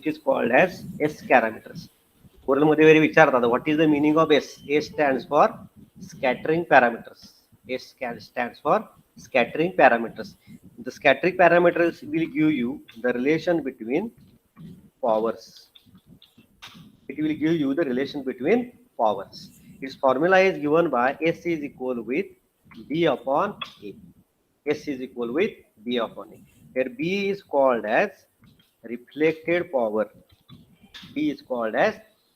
which is called as S parameters. Oral मध्ये very विचारतात what is the meaning of S? S stands for scattering parameters. S stands for scattering parameters. The scattering parameters will give you the relation between powers. It will give you the relation between powers. Its formula is given by S is equal with B upon A. S is equal with B upon A. Here B is called as reflected power. B is called as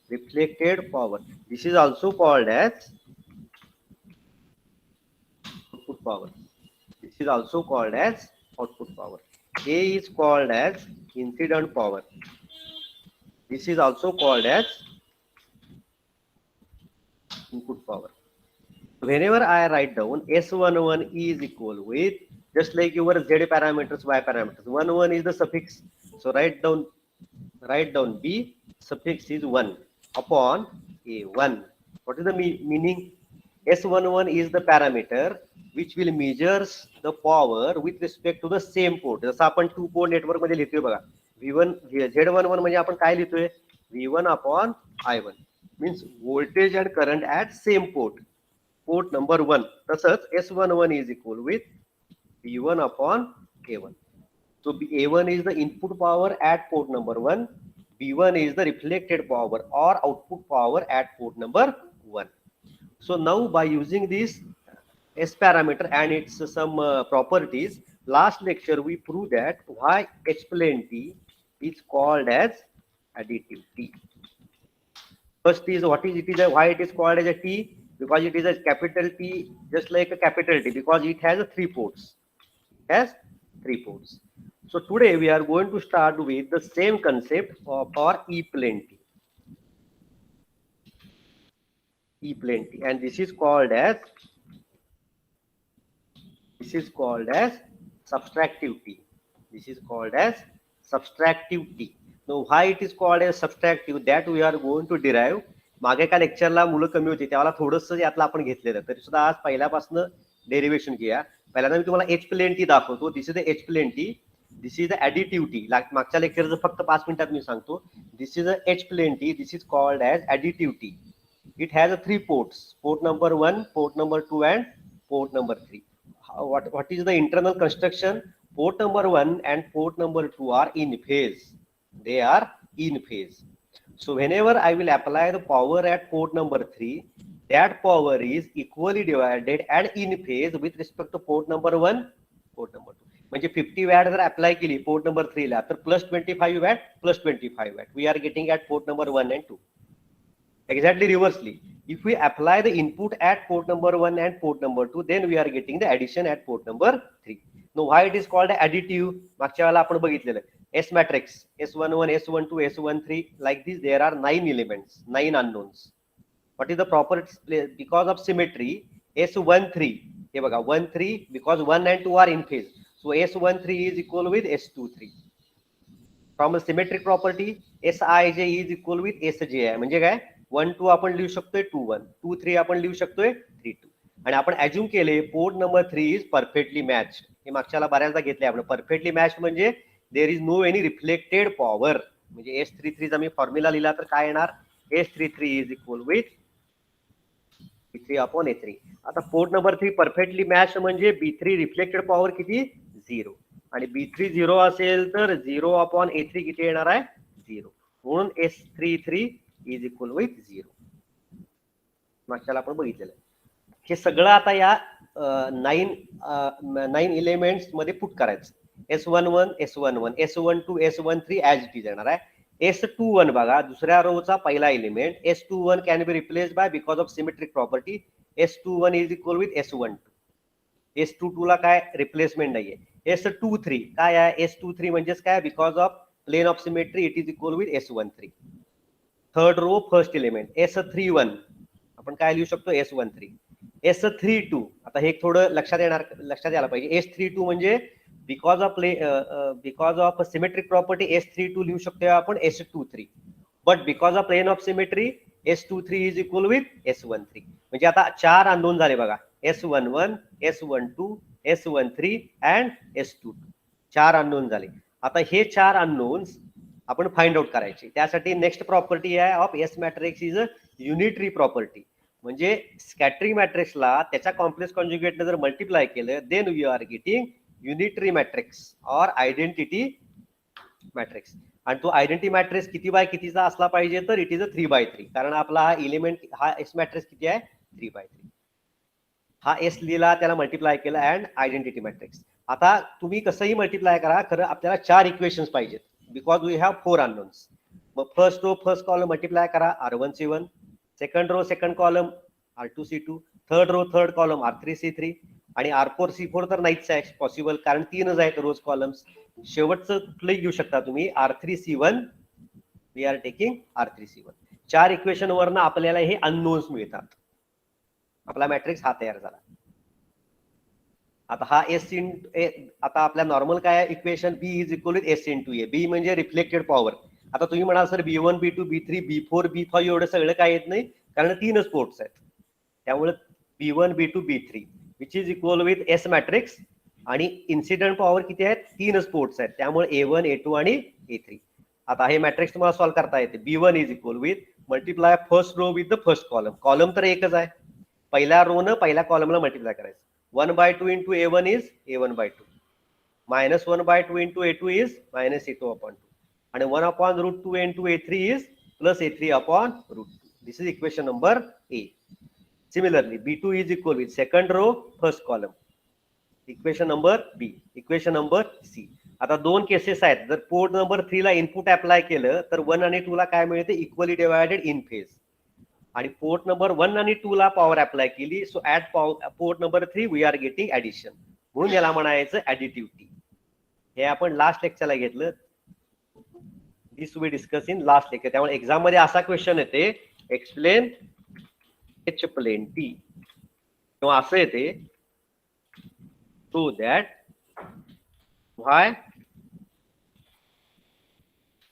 reflected power. This is also called as output power. This is also called as output power. A is called as incident power. This is also called as input power. Whenever I write down S11 is equal with, just like your Z parameters, Y parameters, 11 is the suffix. So write down B, suffix is 1 upon A1. What is the meaning? S11 is the parameter which will measures the power with respect to the same port. जसं आपण 2 port network मध्ये लिहितोय बघा, V1 Z11 म्हणजे आपण काय लिहितोय, V1 upon I1 means voltage and current at same port. Port number 1. तसंच S11 is equal with V1 upon A1. So A1 is the input power at port number 1. B1 is the reflected power or output power at port number 1. So now by using this S parameter and its some properties, last lecture we proved that why H plane T is called as additive T. First is what is it is why it is called as a T, because it is a capital T just like a capital T, because it has 3 ports. It has 3 ports. So today we are going to start with the same concept of our E plane T. E plane T, and this is called as subtractive T. This is called as subtractive T. Now why it is called as subtractive, that we are going to derive. मागे एका लेक्चरला मुलं कमी होती त्याला थोडंसं यातलं आपण घेतलेलं, तरी सुद्धा आज पहिल्यापासून डेरिवेशन घेऊया. पहिल्यांदा मी तुम्हाला एच प्लेन टी दाखवतो. This is the H plane T, this is the additive T. मागच्या लेक्चरचं फक्त 5 मिनिटात मी सांगतो. This is the H plane T, this is called as additive T. It has 3 ports, port number 1, port number 2 and port number 3. What is the internal construction? Port number 1 and port number 2 are in phase. They are in phase. So whenever I will apply the power at port number 3, that power is equally divided and in phase with respect to port number 1, port number 2. म्हणजे 50 watt जर apply केली port number 3 ला तर plus 25 watt plus 25 watt we are getting at port number 1 and 2. Exactly reversely, if we apply the input at port number 1 and port number 2, then we are getting the addition at port number 3. Now why it is called additive? मागच्या वेळेला आपण बघितलेलं S matrix, S11, S12, S13, like this there are 9 elements, 9 unknowns. What is the properties? Because of symmetry, S13, हे बघा 13, because 1 and 2 are in phase, so S13 is equal with S23. From a symmetric property, Sij is equal with Sji. म्हणजे काय, 1 2 आपण लिहू शकतोय 2 1, 2 3 आपण लिहू शकतोय 3 2. आणि आपण अज्युम केले port number 3 is perfectly match. हे मागच्याला बऱ्याचदा घेतले आपण. परफेक्टली मॅच म्हणजे there is no any reflected power. म्हणजे S33 चा मी फॉर्म्युला लिहिला तर काय येणार, S33 is equal with B3 upon A3. आता पोर्ट नंबर 3 परफेक्टली मॅच म्हणजे B3 रिफ्लेक्टेड पॉवर किती, 0. आणि B3 0 असेल तर 0 अपॉन A3 किती येणार आहे, 0. म्हणून S33 इज इक्वल विथ 0. मागच्याला आपण बघितलेलं. हे सगळं आता या 9 एलिमेंट्स मध्ये पुट करायचं. S11, S11, S12, S13 as it is येणार आहे. S21 बघा दुसऱ्या रोचा पहिला element. S21 can be replace by because of symmetric property. S21 is equal with S12. S22 ला काय रिप्लेसमेंट नाहीये. S23 काय आहे, S23 म्हणजेच काय, because of plane of symmetry it is equal with S13. Third row first element. S31 आपण काय लिहू शकतो, S13. S32 आता हे थोडं लक्षात यायला पाहिजे. S32 म्हणजे because of symmetric property S32 लिहू शकतो आपण S23, but because of plane of symmetry S23 is equal with S13. म्हणजे आता 4 अननोन झाले बघा, S11, S12, S13 and S22. 4 unknown झाले. आता हे 4 अननोन्स आपण फाइंड आउट करायची. त्यासाठी नेक्स्ट प्रॉपर्टी आहे of S matrix is a unitary property. म्हणजे स्कॅटरिंग मॅट्रिक्सला त्याच्या कॉम्प्लेक्स कॉन्जुगेटने जर मल्टिप्लाय केलं then we are getting unitary matrix or identity matrix. आणि तो आयडेंटिटी मॅट्रिक्स किती बाय कितीचा असला पाहिजे तर इट इज अ 3/3, कारण आपला हा एलिमेंट हा एस मॅट्रिक्स किती आहे 3/3. हा एस लिहिला त्याला मल्टिप्लाय केला अँड आयडेंटिटी मॅट्रिक्स. आता तुम्ही कसंही मल्टिप्लाय करा, खरं आपल्याला 4 इक्वेशन्स पाहिजेत बिकॉज वी हॅव 4 अननोन्स. मग first row first column multiply करा R1C1, second row second column R2C2, third row third column R3C3 आणि R4C4 तर नाहीच आहे पॉसिबल कारण 3च आहेत रोज कॉलम्स. शेवटचं कुठलंही घेऊ शकता तुम्ही R3C1. We R taking R3C1. 4 equation वरनं आपल्याला हे अननोन्स मिळतात. आपला मॅट्रिक्स हा तयार झाला. आता हा एस इन आता आपल्या नॉर्मल काय equation B is equal to S into A. B म्हणजे रिफ्लेक्टेड पॉवर. आता तुम्ही म्हणाल sir B1 B2 B3 B4 B5 एवढं सगळं काय येत नाही कारण 3च पोर्ट्स आहेत. त्यामुळे B1 B2 B3 which is equal with S matrix आणि इन्सिडेंट पॉवर किती आहेत 3च पोर्ट्स आहेत त्यामुळे A1 A2 आणि A3. आता हे मॅट्रिक्स तुम्हाला सॉल्व्ह करता येते. B1 is equal with multiply first row with the first column. Column तर एकच आहे, पहिल्या रो न पहिल्या कॉलमला मल्टिप्लाय करायचं. 1/2 into A1 is A1/2. Minus 1/2 into A2 is minus A2/2. And 1/√2 into A3 is plus A3/√2. This is equation number A. Similarly, B2 is equal with second row first column. Equation number B. Equation number C. आता दोन cases आहेत. जर port number 3 ला input apply केलं तर 1 आणि 2 ला काय मिळते इक्वली डिवायडेड इन फेज. आणि पोर्ट नंबर 1 आणि 2 ला पॉवर अप्लाय केली so at port number 3 we are getting addition, म्हणून याला म्हणायचं ऍडिटिव्हिटी. हे आपण लास्ट लेक्चरला घेतलं. This we discuss in last lecture. त्यामुळे एक्झाम मध्ये असा क्वेश्चन येते एक्सप्लेन एच प्लेन टी किंवा असं येते so that why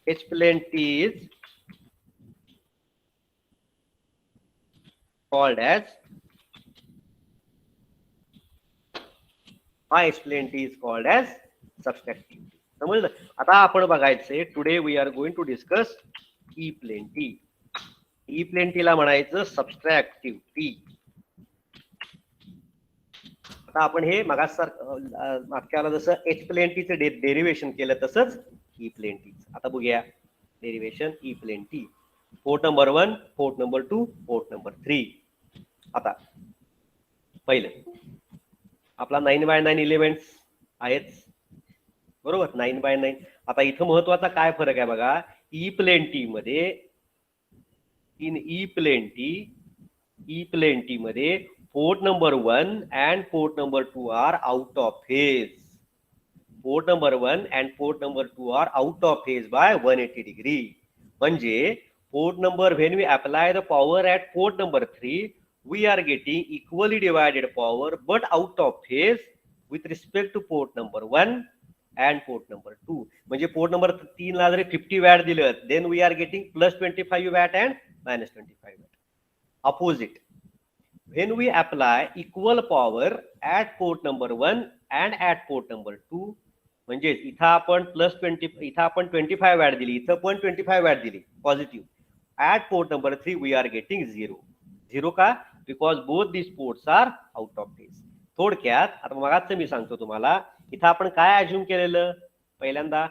H plane T is called as हा explain T is called as subtractive. समजलं. आता आपण बघायचे today we are going to discuss E plane T. E plane T ला म्हणायचं सबस्ट्रॅक्टिव्ह टी. आता आपण हे मागच्याला जसं एच प्लेन टी चं डेरिवेशन केलं तसंच ई प्लेन टी. आता बघूया derivation E plane T. Port number 1, port number 2, port number 3. आता पहिलं आपला 9x9 एलिमेंट्स आहेत बरोबर, 9x9. आता इथं महत्वाचा काय फरक आहे बघा. ई प्लेन टी मध्ये इन ई प्लेन टी मध्ये port number 1 and port number 2 are out of phase. Port number 1 and port number 2 are out of phase by 180 degree. म्हणजे port number when we apply the power at port number 3 we are getting equally divided power but out of phase with respect to port number 1 and port number 2. म्हणजे port number 3 ला जर 50 watt दिलं then we are getting plus 25 watt and minus 25 watt. Opposite, when we apply equal power at port number 1 and at port number 2, म्हणजे इथं आपण इथं आपण 25 watt दिली, इथं पण 25 वॅट दिली positive. at port number 3 we are getting 0 का because both this ports are out of phase. थोडक्यात आता मगाच मी सांगतो तुम्हाला इथं आपण काय अज्युम केलेलं. पहिल्यांदा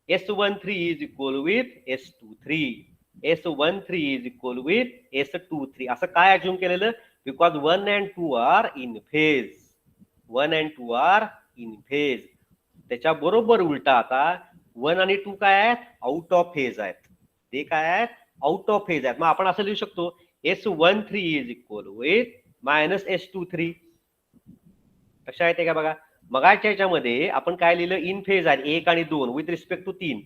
S13 is equal with S23, S13 is equal with S23 असं काय अज्युम केलेलं because 1 and 2 are in phase. 1 and 2 are in phase. त्याच्या बरोबर उलटा आता 1 आणि 2 काय आहेत आउट ऑफ फेज आहेत. ते काय आहेत आउट ऑफ फेज आहेत. मग आपण असं लिहू शकतो S13 is equal with minus S23. कशा येते का बघा. मगाच्या याच्यामध्ये आपण काय लिहिलं इन फेज आहे 1 आणि 2 विथ रिस्पेक्ट टू 3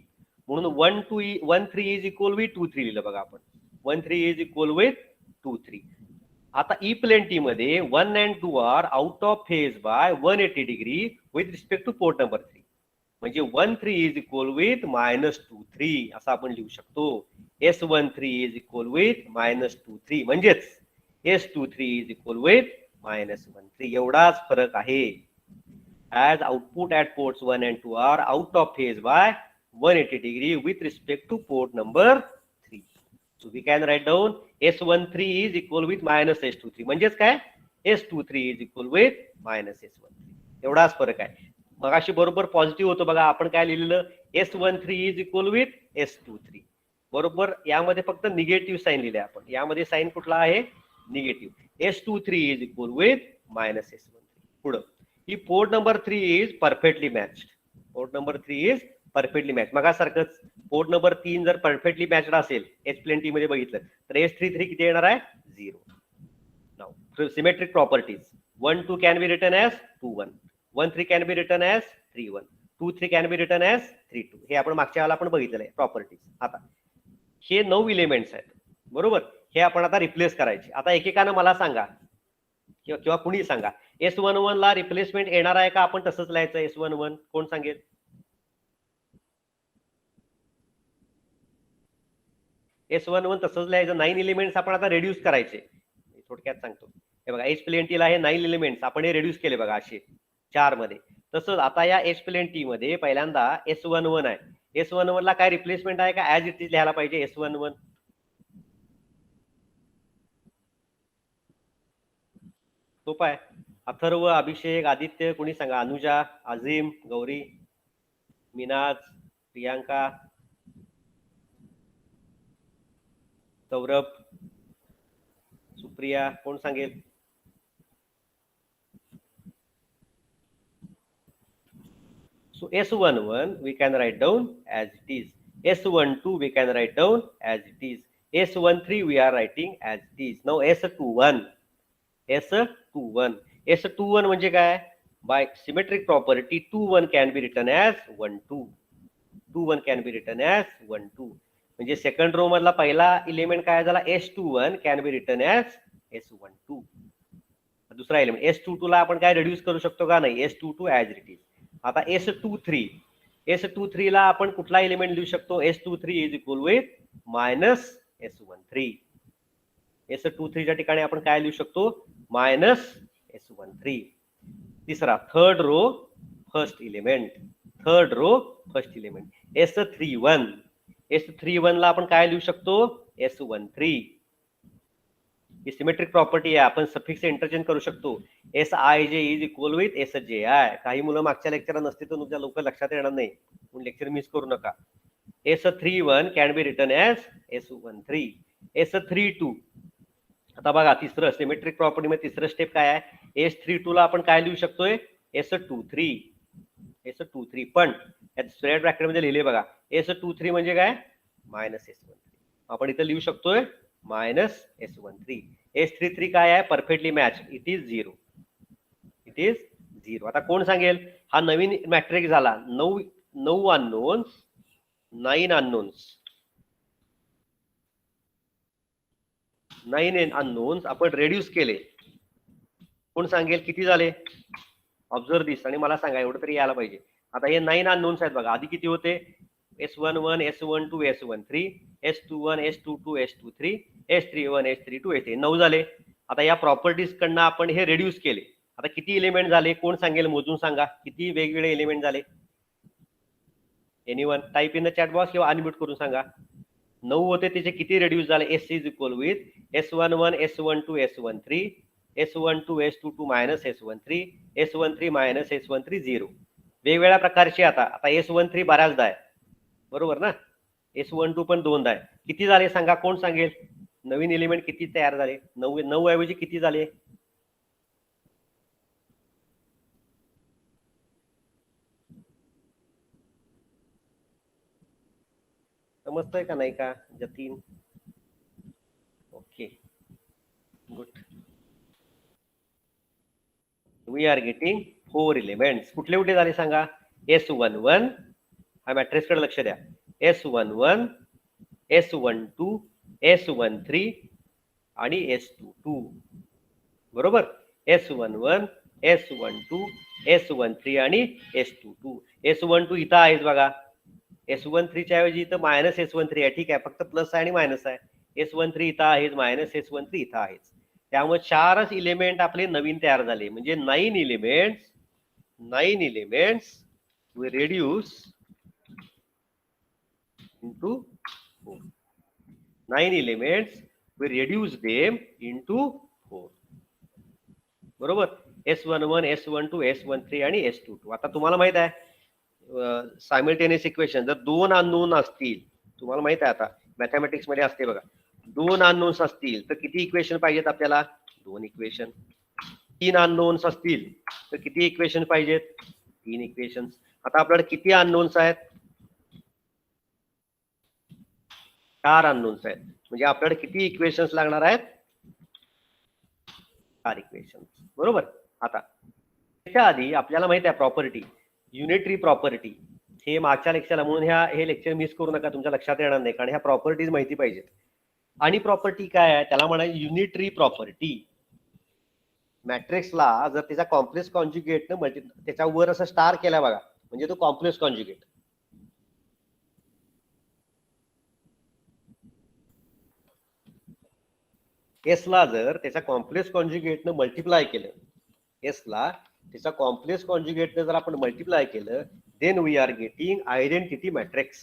म्हणून 13 is equal with 23 लिहिलं बघा आपण. 13 is equal with 23. आता ई प्लेन टी मध्ये 1 and 2 are out of phase by 180 degree with respect to port number 3. म्हणजे 13 is equal with -23 असं आपण लिहू शकतो. S13 is equal with -23 म्हणजेच S23 is equal with -13. एवढाच फरक आहे. As output at ports 1 and 2 are out of phase by 180 degree with respect to port number 3. So we can write down S13 is equal with minus S23. म्हणजेच काय S23 is equal with minus S13. एवढाच फरक आहे. मगाशी बरोबर positive होतो बघा, आपण काय लिहिलेलं S13 is equal with S23. बरोबर यामध्ये फक्त निगेटिव्ह साईन लिहिले आपण. यामध्ये साईन कुठला आहे negative. S23 is equal with minus S13. पुढं ही port number 3 is perfectly matched. Port number 3 is perfectly match. मगासारखंच पोर्ट नंबर 3 जर परफेक्टली मॅच्ड असेल एच प्लेन टी मध्ये बघितलं तर S33 किती येणार आहे 0. Now symmetric properties 1 2 can be written as 2 1, 1 3 can be written as 3 1, 2 3 can be written as 3 2. हे आपण मागच्या वेळेला आपण बघितलेलं आहे प्रॉपर्टीज. आता हे 9 एलिमेंट्स आहेत बरोबर. हे आपण आता रिप्लेस करायचे. आता एकेकानं मला सांगा किंवा कुणी सांगा S11 ला रिप्लेसमेंट येणार आहे का आपण तसंच लिहायचं S11 कोण सांगेल. S11 तसंच लिहायचं. 9 एलिमेंट्स आपण आता रेड्यूस करायचे. थोडक्यात सांगतो हे बघा एच प्लेन टी ला हे 9 एलिमेंट्स आपण हे रेड्यूस केले बघा असे 4 मध्ये. तसंच आता या एच प्लेन टी मध्ये पहिल्यांदा S11 आहे. S11 ला काय रिप्लेसमेंट आहे का ऍज इट इज लिहायला पाहिजे S11. सोपा आहे. अथर्व अभिषेक आदित्य कोणी सांगा. अनुजा अजीम गौरी मिनाज प्रियांका सौरभ सुप्रिया कोण सांगेल. So S11 we can write down as it is. S12 we can write down as it is. S13 we are writing as it is. Now S21 म्हणजे काय by symmetric property 21 can be written as 1 2. 21 can be written as 1 2. म्हणजे second row मधला पहिला element काय झाला S21 can be written as S12. दुसरा element S22 ला आपण काय रिड्यूस करू शकतो का नाही S22 as it is. आता S23 ला आपण कुठला एलिमेंट लिहू शकतो S23 is equal with minus S13. S23 च्या ठिकाणी आपण काय लिहू शकतो मायनस S13. तिसरा third row first element S31 ला आपण काय लिहू शकतो S13. ही सिमेट्रिक प्रॉपर्टी आहे. आपण सफिक्स इंटरचेंज करू शकतो. Sij is equal with Sji. काही मुलं मागच्या लेक्चरला नसते तर तुमच्या लवकर लक्षात येणार नाही म्हणून लेक्चर मिस करू नका. S31 can be written as S13. S32 आता बघा तिसरं सिमेट्रिक प्रॉपर्टी मध्ये तिसरं स्टेप काय आहे S32 ला आपण काय लिहू शकतोय S23 पण स्क्वेअर ब्रॅकेट मध्ये लिहिले बघा S23 म्हणजे काय मायनस S13. आपण इथं लिहू शकतोय मायनस S13. S33 काय आहे परफेक्टली मॅच इट इज 0. आता कोण सांगेल हा नवीन मॅट्रिक्स झाला 9 अननोन्स 9 अननोन्स आपण रेड्यूस केले. कोण सांगेल किती झाले ऑब्झर्व दिस आणि मला सांगा एवढं तरी यायला पाहिजे. आता हे 9 अननोन्स आहेत बघा. आधी किती होते S11 S12 S13 S21 S22 S23 S31 S32 S3 9 झाले. आता या प्रॉपर्टीज कडनं आपण हे रेड्यूस केले. आता किती एलिमेंट झाले कोण सांगेल मोजून सांगा किती वेगवेगळे एलिमेंट झाले. Anyone type in the chat box किंवा अनम्यूट करून सांगा. 9 होते त्याचे किती रेड्यूस झाले S is equal with S11 S12 S13 S12 S22 minus S13 S13 minus S13 0. वेगवेगळ्या प्रकारचे आता S13 बऱ्याचदा आहे बरोबर ना. S12 पण दोनदा आहे. किती झाले सांगा कोण सांगेल. नवीन एलिमेंट किती तयार झाले 9 ऐवजी किती झाले समजतंय का नाही का Jatin. Okay good. We are getting 4 elements. कुठले कुठे झाले सांगा S11 हा मॅट्रिक्स कडे लक्ष द्या S11 S12 S13 आणि S22 बरोबर. S11 S12 S13 आणि S22. S12 इथं आहेच बघा. S13 च्या ऐवजी इथं मायनस S13 आहे ठीक आहे फक्त प्लस आहे आणि मायनस आहे. S13 इथं आहेच मायनस S13 इथं आहेच. त्यामुळे 4च इलिमेंट आपले नवीन तयार झाले म्हणजे 9 elements we reduce into 4. 9 elements, we reduce them into 4. बरोबर. S11, S12, S13 आणि S22. आता तुम्हाला माहित आहे सायमल्टेनियस इक्वेशन जर दोन अननोन असतील, तुम्हाला माहित आहे आता मॅथमॅटिक्स मध्ये असते बघा, दोन अननोन्स असतील तर किती इक्वेशन पाहिजेत आपल्याला? दोन इक्वेशन. तीन अननोन्स असतील तर किती इक्वेशन पाहिजेत? तीन इक्वेशन. आता आपल्याकडे किती अननोन्स आहेत? 4 अननोन्स आहेत. म्हणजे आपल्याकडे किती इक्वेशन्स लागणार आहेत? 4 इक्वेशन्स. बरोबर. आता त्याच्या आधी आपल्याला माहित आहे प्रॉपर्टी, युनिटरी प्रॉपर्टी. हे मागच्या लेक्चरला, म्हणून हे लेक्चर मिस करू नका, तुमच्या लक्षात येणार नाही, कारण ह्या प्रॉपर्टीज माहिती पाहिजेत. आणि प्रॉपर्टी काय आहे त्याला म्हणायची युनिटरी प्रॉपर्टी. मॅट्रिक्सला जर त्याचा कॉम्प्लेक्स कॉन्जुगेट न त्याच्यावर असं स्टार केला बघा, म्हणजे तो कॉम्प्लेक्स कॉन्जुगेट. एस ला जर त्याचा कॉम्प्लेक्स कॉन्जुगेट न मल्टिप्लाय केलं, एस ला त्याचा कॉम्प्लेक्स कॉन्जुगेट न जर आपण मल्टिप्लाय केलं, then we are getting identity matrix.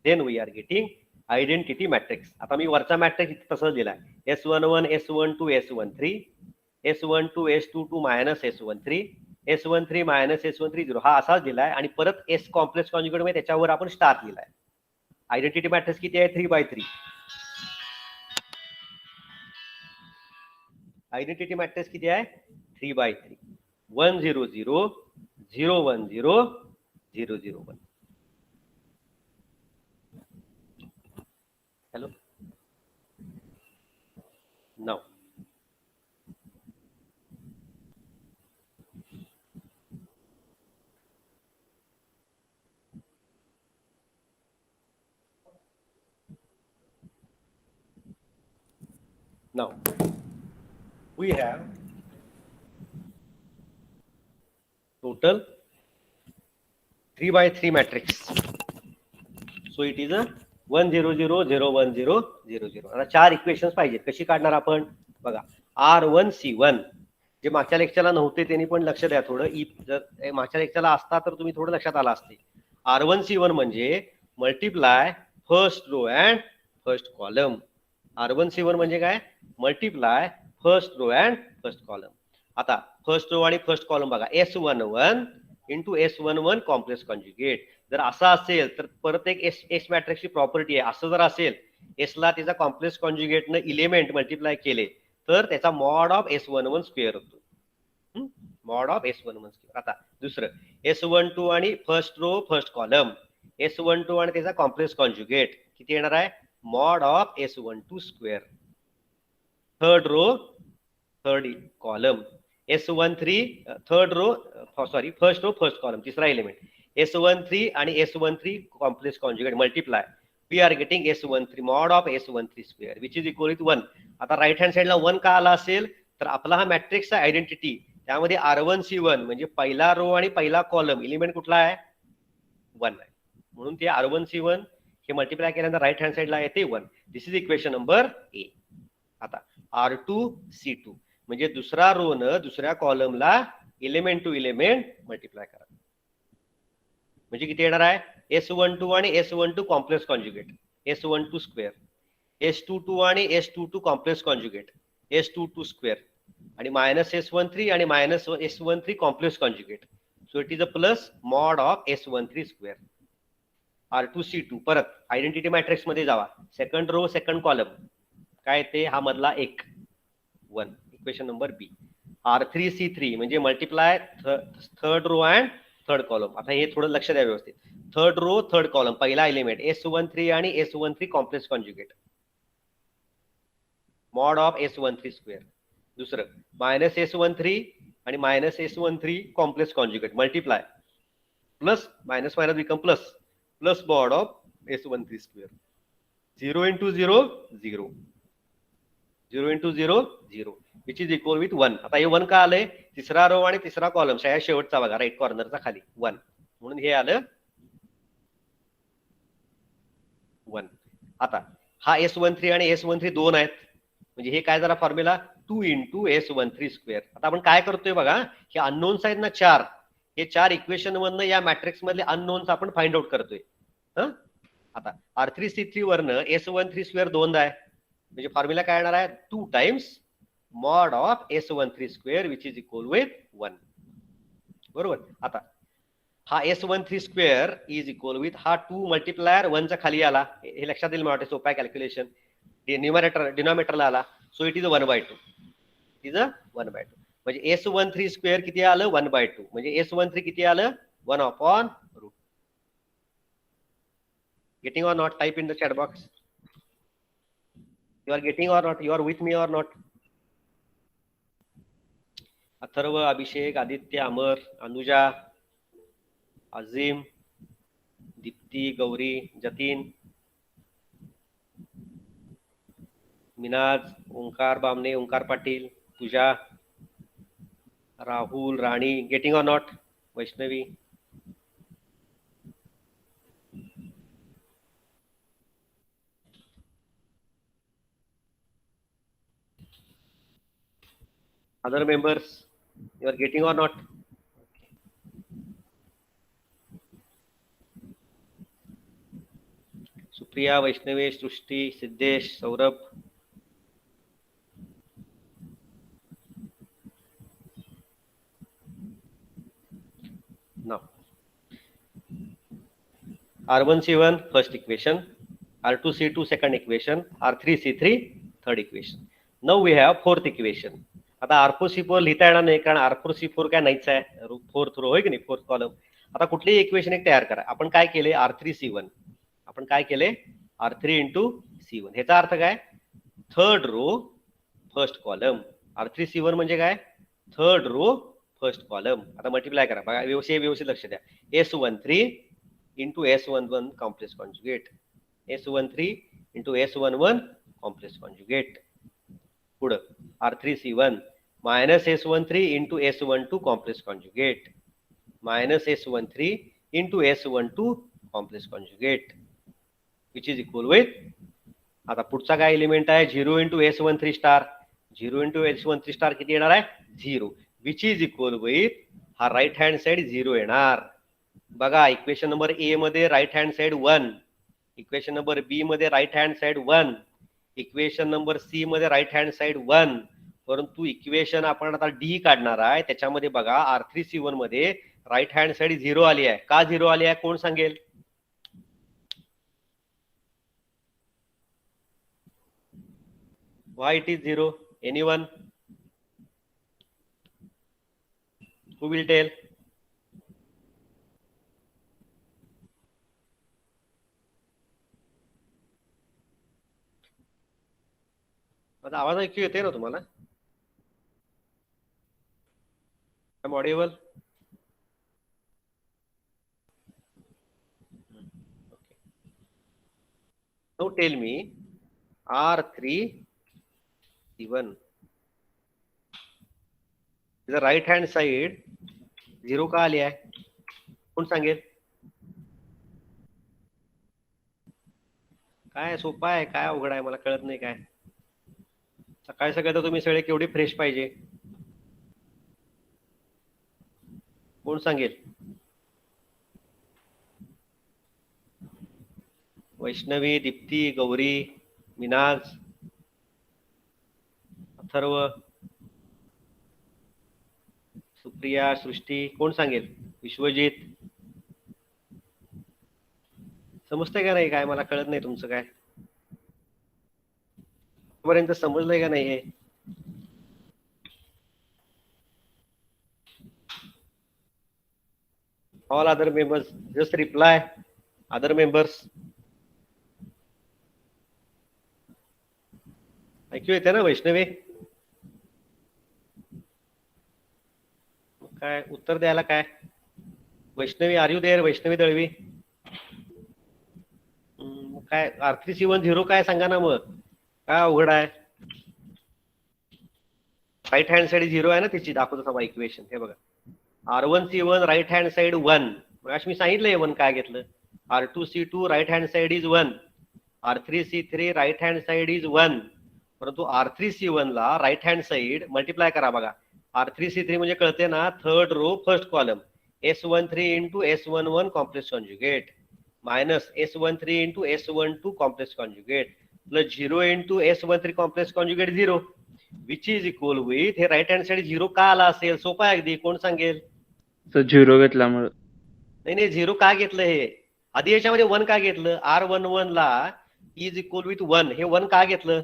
Then we are getting identity matrix. आता मी वरचा मॅट्रिक्स तसंच दिलाय, S11, S12, S13, S12, S22 minus S13, S13 minus S13 0, हा असाच दिलाय. आणि परत एस कॉम्प्लेक्स कॉन्जुगेट मध्ये त्याच्यावर आपण स्टार दिलाय. आयडेंटिटी मॅट्रिक्स किती आहे? 3/3. आयडेंटिटी मॅट्रिक्स किती आहे? 3/3. 1 0 0 0 1 0 0 0 1. Hello. Now. Now we have total 3/3 matrix. So it is a 1 0 0 0 1 0 0 0. आता 4 इक्वेशन्स पाहिजेत. कशी काढणार आपण बघा. R1C1 जे मागच्या लेक्चरला नव्हते त्यांनी पण लक्ष द्या थोडं. जर मागच्या लेक्चरला असता तर तुम्ही थोडं लक्षात आला असते. R1C1 म्हणजे multiply first row and first column. R1C1 म्हणजे काय? Multiply first row and first column. आता फर्स्ट रो आणि फर्स्ट कॉलम बघा, S11 into S11 complex conjugate. जर असं असेल तर परत एक एस मॅट्रिक्सची प्रॉपर्टी आहे. असं जर असेल, एसला त्याचा कॉम्प्लेक्स कॉन्जुगेट न इलेमेंट मल्टिप्लाय केले तर त्याचा मॉड ऑफ S11 स्क्वेअर होतो. Mod of S11 square. आता दुसरं S12 आणि first row first column. S12 आणि त्याचा कॉम्प्लेक्स कॉन्जुगेट किती येणार आहे? Mod of S12 square. Third row third column. S13 third row sorry first row first column, तिसरा एलिमेंट. S13 आणि S13 complex conjugate multiply, we are getting S13 mod of S13 square which is equal to 1. आता right hand साइडला 1 का आला असेल तर आपला हा मॅट्रिक्सचा आयडेंटिटी, त्यामध्ये R1C1 म्हणजे पहिला रो आणि पहिला कॉलम एलिमेंट कुठला आहे? 1 आहे. म्हणून ते R1C1 हे मल्टिप्लाय केल्यानंतर राईट हँड साइडला येते 1. दिस इज इक्वेशन नंबर ए. आता R2C2 म्हणजे दुसरा रो न दुसऱ्या कॉलमला एलिमेंट टू एलिमेंट मल्टिप्लाय करा. म्हणजे किती येणार आहे? S12 आणि S12 complex conjugate S12 square, S22 आणि S22 complex conjugate S22 square, आणि मायनस S13 आणि minus S13 complex conjugate. So it is a plus mod of S13 square. R2C2 परत आयडेंटिटी मॅट्रिक्स मध्ये जावा, सेकंड रो सेकंड कॉलम काय ते, हा मधला एक 1, इक्वेशन नंबर बी. R3C3 म्हणजे multiply third row and third column. आता हे थोडं लक्ष द्या व्यवस्थित. थर्ड रो थर्ड कॉलम पहिला एलिमेंट S13 आणि S13 complex conjugate mod of S13 square. दुसरं मायनस S13 आणि minus S13 complex conjugate multiply plus minus minus become plus plus mod of S13 square. 0 into 0 0, 0 into 0 0 which is equal with 1. आता हे 1 का आलंय? तिसरा row आणि तिसरा column सगळ्या शेवटचा बघा राईट कॉर्नरचा खाली 1, म्हणून हे आलं 1. आता हा S13 आणि S13 दोन आहेत, म्हणजे हे काय जरा फॉर्म्युला 2 into S13 स्क्वेअर. आता आपण काय करतोय बघा, हे अननोन्स आहेत ना 4, हे 4 इक्वेशन मधनं या मॅट्रिक्स मधले अननोन्स आपण फाइंड आउट करतोय. आता R3C3 वरनं S13 स्क्वेअर दोनदा आहे, म्हणजे फॉर्म्युला काय येणार आहे 2 times mod of S13 square which is equal with 1. बरोबर. आता हा S13 square is equal with हा 2 मल्टिप्लायर 1 चा खाली आला, हे लक्षात येईल मला वाटतं, सोपं आहे कॅल्क्युलेशन. डिनॉमिनेटरला आला, सो इट इज 1/2. इज 1/2 म्हणजे S13 स्क्वेअर किती आलं 1/2, म्हणजे S13 किती आलं 1/√. Getting or not? Type in the chat box. You are getting or not? You are with me or not? Atharva, Abhishek, Aditya, Amar, Anuja, Azim, Deepti, Gauri, Jatin, Minaj, Omkar Bamne, Omkar Patil, Pooja, Rahul, Rani. Getting or not? Vaishnavi. Other members, you are getting or not? Supriya, Vaishnavi, Srushti, Siddhesh, Saurabh. Now, R1C1 first equation, R2C2 second equation, R3C3 third equation. Now we have fourth equation. आता R4C4 लिहिता येणार नाही, कारण R4C4 काय नाहीच आहे, fourth row होय की नाही, फोर्थ कॉलम. आता कुठलीही इक्वेशन एक तयार करा. आपण काय केले R3C1, आपण काय केले R3 into C1. ह्याचा अर्थ काय, third row first column. R3C1 म्हणजे काय, थर्ड रो फर्स्ट कॉलम. आता मल्टिप्लाय करा बघा, व्यवस्थित लक्ष द्या. S13 into S11 complex conjugate, S13 into S11 complex conjugate. पुढं R3C1 minus S13 into S12 complex conjugate, minus S13 into S12 complex conjugate, which is equal with. आता पुढचा काय एलिमेंट आहे 0 into S13 star. 0 into S13 star किती येणार आहे 0, which is equal with हा right hand side 0 येणार. बघा इक्वेशन नंबर ए मध्ये right hand side 1, equation number B मध्ये right hand side 1, equation number C मध्ये राईट हँड साइड 1. परंतु इक्वेशन आपण आता डी काढणार आहे, त्याच्यामध्ये बघा R3C1 मध्ये राईट हँड साइड 0 आली आहे. का 0 आली आहे कोण सांगेल? Why it is 0? Anyone? Who will tell? आता आवाज ऐकू येते ना तुम्हाला? I'm audible? Okay. Now tell me R3C1 the right hand side 0 का आली आहे कोण सांगेल? काय सोपं आहे काय अवघड आहे मला कळत नाही. काय सकाळी सकाळी तर तुम्ही सगळे केवढे फ्रेश पाहिजे, कोण सांगेल? वैष्णवी, दीप्ती, गौरी, मिनाज, अथर्व, सुप्रिया, सृष्टी, कोण सांगेल? विश्वजित. समजतंय का नाही काय मला कळत नाही तुमचं काय पर्यंत समजलंय का नाही? All other members just reply. Other members ऐकू येते ना? वैष्णवी काय उत्तर द्यायला काय? Vaishnavi are you there? Vaishnavi Dalvi काय R3C1 0 काय सांगा ना मग, काय अवघड आहे? राईट हँड साइड 0 आहे ना त्याची, दाखवतो थांबा इक्वेशन. हे बघा R1C1 राईट हँड साइड 1, मग मी सांगितलंय 1 काय घेतलं. R2C2 right hand side is 1, R3C3 right hand side is 1. परंतु R3C1 ला राईट हँड साइड मल्टिप्लाय करा बघा. R3C3 म्हणजे कळते ना, third row first column, S13 into S11 complex conjugate. minus S13 into S12 complex conjugate plus 0 into S13 complex conjugate 0 which is equal with हे right hand side 0 का आला असेल? सोपा आहे अगदी, कोण सांगेल? सर झिरो घेतल्यामुळे. नाही नाही, 0 का घेतलं हे? आधी याच्यामध्ये 1 का घेतलं? R11 ला इज इक्वल विथ 1, हे 1 का घेतलं?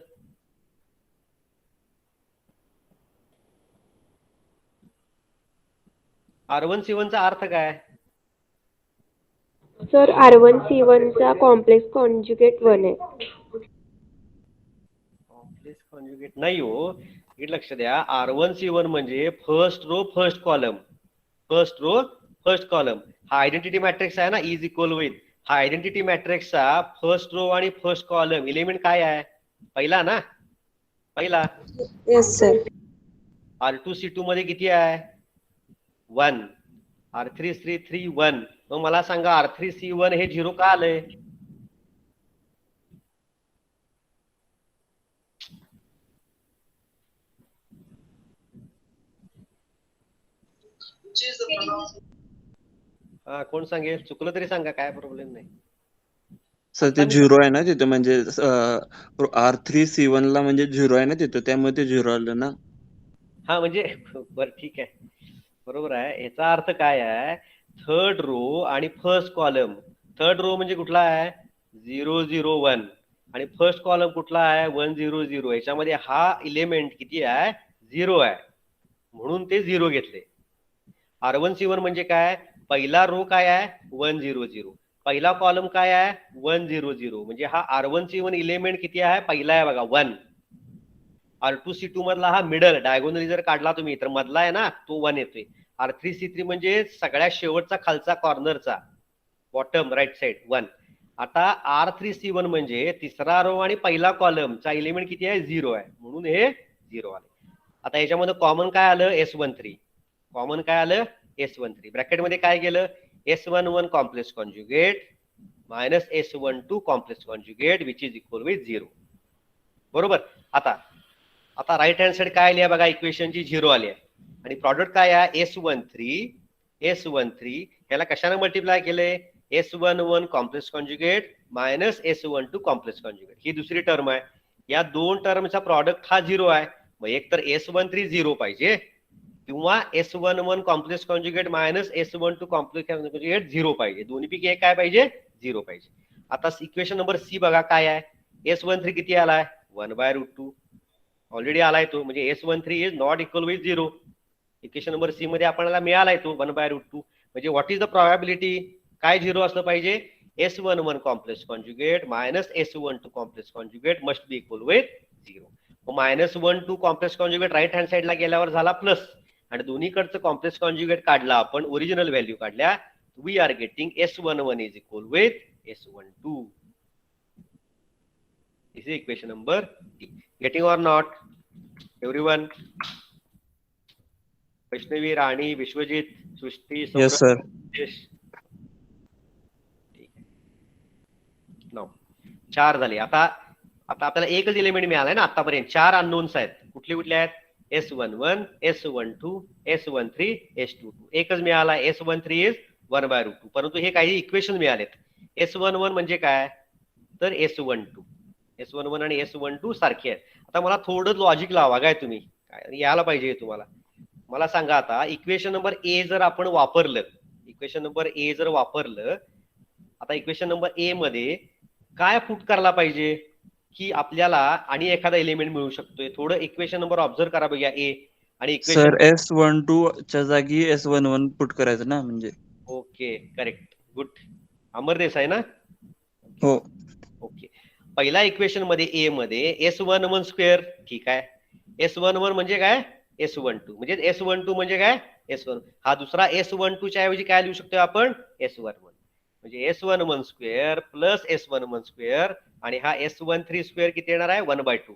R1C1 चा अर्थ काय? सर R1C1 चा कॉम्प्लेक्स कॉन्जुगेट 1 आहे. कॉम्प्लेक्स कॉन्जुगेट नाही हो, हे लक्ष द्या. R1C1 म्हणजे first row first column, first row first column. हा आयडेंटिटी मॅट्रिक्स आहे ना, इज इक्वल विथ. हा आयडेंटिटी मॅट्रिक्सचा फर्स्ट रो आणि फर्स्ट कॉलम एलिमेंट काय आहे? पहिला ना, पहिला. Yes sir. R2C2 मध्ये किती आहे? 1. R3C3 1. मग मला सांगा R3C1 हे 0 का आलंय? हा, कोण सांगेल? चुकलं तरी सांगा, काय प्रॉब्लेम नाही. सर ते झिरो आहे ना तिथं, म्हणजे R3C1 ला म्हणजे झिरो आहे ना तिथं, त्यामुळे ते झिरो आलं ना. हा म्हणजे बरं ठीक आहे, बरोबर आहे. याचा अर्थ काय आहे? थर्ड रो आणि फर्स्ट कॉलम. थर्ड रो म्हणजे कुठला आहे? 0 0 1 आणि फर्स्ट कॉलम कुठला आहे? 1 0 0. याच्यामध्ये हा एलिमेंट किती आहे? 0 आहे, म्हणून ते 0 घेतले. R1C1 म्हणजे काय? पहिला रो काय आहे? 1 0 0. पहिला कॉलम काय आहे? 1 0 0. म्हणजे हा R1C1 एलिमेंट किती आहे? पहिला आहे बघा, 1. R2C2 मधला हा मिडल डायगोनली जर काढला तुम्ही तर मधला आहे ना, तो 1 येतोय. R3C3 म्हणजे सगळ्यात शेवटचा खालचा कॉर्नरचा, बॉटम राईट साइड 1. आता R3C1 म्हणजे तिसरा रो आणि पहिला कॉलमचा एलिमेंट किती आहे? 0 आहे, म्हणून हे 0 आले. आता याच्यामध्ये कॉमन काय आलं? S13. कॉमन काय आलं? S13. ब्रॅकेटमध्ये काय गेलं? S11 complex conjugate minus S12 complex conjugate which is equal with 0. बरोबर. आता राईट हँड साइड काय आली आहे बघा? इक्वेशनची 0 आली आहे. आणि प्रॉडक्ट काय आहे? S13 ह्याला कशाने मल्टिप्लाय केले? S11 complex conjugate minus S12 complex conjugate, ही दुसरी टर्म आहे. या दोन टर्मचा प्रॉडक्ट हा 0 आहे. मग एक तर S13 0 पाहिजे किंवा S11 complex conjugate minus S12 complex conjugate 0 पाहिजे. दोन्हीपैकी एक काय पाहिजे? 0 पाहिजे. आता इक्वेशन नंबर सी बघा काय आहे? S13 किती आलाय? 1/√2. ऑलरेडी आलाय तो, म्हणजे S13 is not equal with 0. Equation number C मध्ये आपल्याला मिळालाय तो 1/√2. म्हणजे व्हॉट इज द प्रोबॅबिलिटी? काय 0 असलं पाहिजे? S11 complex conjugate minus S12 complex conjugate must be equal with 0. -1 2 complex conjugate right hand साइडला गेल्यावर झाला प्लस, आणि दोन्हीकडचं कॉम्प्लेक्स कॉन्जुगेट काढला आपण, ओरिजिनल व्हॅल्यू काढल्या, we are getting S11 is equal with S12. This is equation number D. Getting or not? Everyone? Vaishnavi, Rani, Vishwajit, Srushti, Yes, sir. ठीक आहे. 9 4 झाले. आता आपल्याला एकच एलिमेंट मिळालाय ना आतापर्यंत. 4 अननोन्स आहेत. कुठले कुठले आहेत? S11, S12, S13, S22. एकच मिळाला, S13 इज 1/√2. परंतु हे काही इक्वेशन मिळालेत. S11 म्हणजे काय? तर S12 आणि S12 सारखे आहेत. आता मला थोडं लॉजिक लावा काय तुम्ही, काय यायला पाहिजे तुम्हाला. मला सांगा आता, इक्वेशन नंबर ए जर आपण वापरलं, आता इक्वेशन नंबर ए मध्ये काय पुट करायला पाहिजे की आपल्याला आणि एखादा एलिमेंट मिळू शकतोय? थोडं इक्वेशन नंबर ऑब्झर्व करा बघा. ए आणि इक्वेशन सर S12 च्या जागी S11 पुट करायचं ना, म्हणजे. Okay, correct, good. Amar Desai ना? हो. ओके. पहिला इक्वेशन मध्ये ए मध्ये S11 स्क्वेअर, ठीक आहे. S11 म्हणजे काय? S12 म्हणजे S12 म्हणजे काय? S1. हा दुसरा S12 च्या ऐवजी काय लिहू शकतो आपण? S11 म्हणजे S11 square plus S11 square, आणि हा S13 स्क्वेअर किती येणार आहे? 1/2.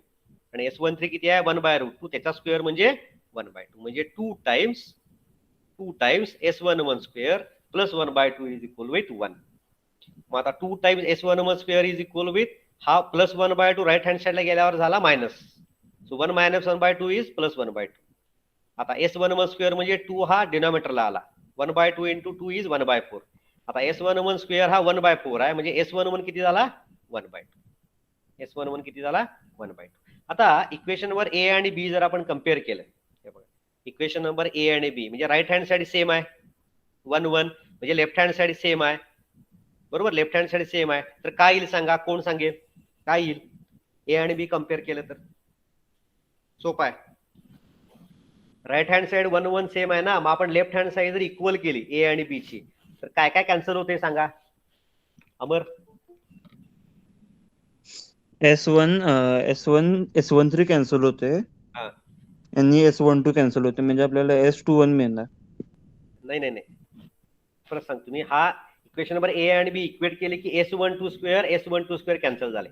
आणि S13 किती आहे? 1/√2. त्याचा स्क्वेअर म्हणजे 1/2, म्हणजे 2 times S11 square plus 1/2 is equal with 1. मग आता 2 times S11 square is equal with हा प्लस 1/2 राईट हँड साइडला गेल्यावर झाला मायनस. So 1 - 1/2 is plus 1/2. आता S11 स्क्वेअर म्हणजे 2 हा डिनॉमिनेटरला आला. 1/2 इंटू 2 इज 1/4. आता S11 स्क्वेअर हा 1/4 आहे, म्हणजे S11 किती झाला 1/2. S11 किती झाला 1/2. आता इक्वेशन नंबर ए आणि बी जर आपण कम्पेअर केलं, हे बघा इक्वेशन नंबर ए आणि बी म्हणजे राईट हँड साइड सेम आहे 1 1, म्हणजे लेफ्ट हँड साइड सेम आहे बरोबर, लेफ्ट हँड साइड सेम आहे, तर काय येईल सांगा, कोण सांगेल काय येईल? ए आणि बी कम्पेअर केलं तर सोपं आहे. राईट हँड साइड 1 1 सेम आहे ना, मग आपण लेफ्ट हँड साइड जर इक्वल केली ए आणि बी ची तर काय काय कॅन्सल होते सांगा अमर? S13 कॅन्सल होते हा आणि S12 कॅन्सल होते, म्हणजे आपल्याला S21 मिळणार. नाही नाही नाही, परत सांग तुम्ही, हा इक्वेशन नंबर ए आणि बी इक्वेट केले की S12 स्क्वेअर कॅन्सल झाले,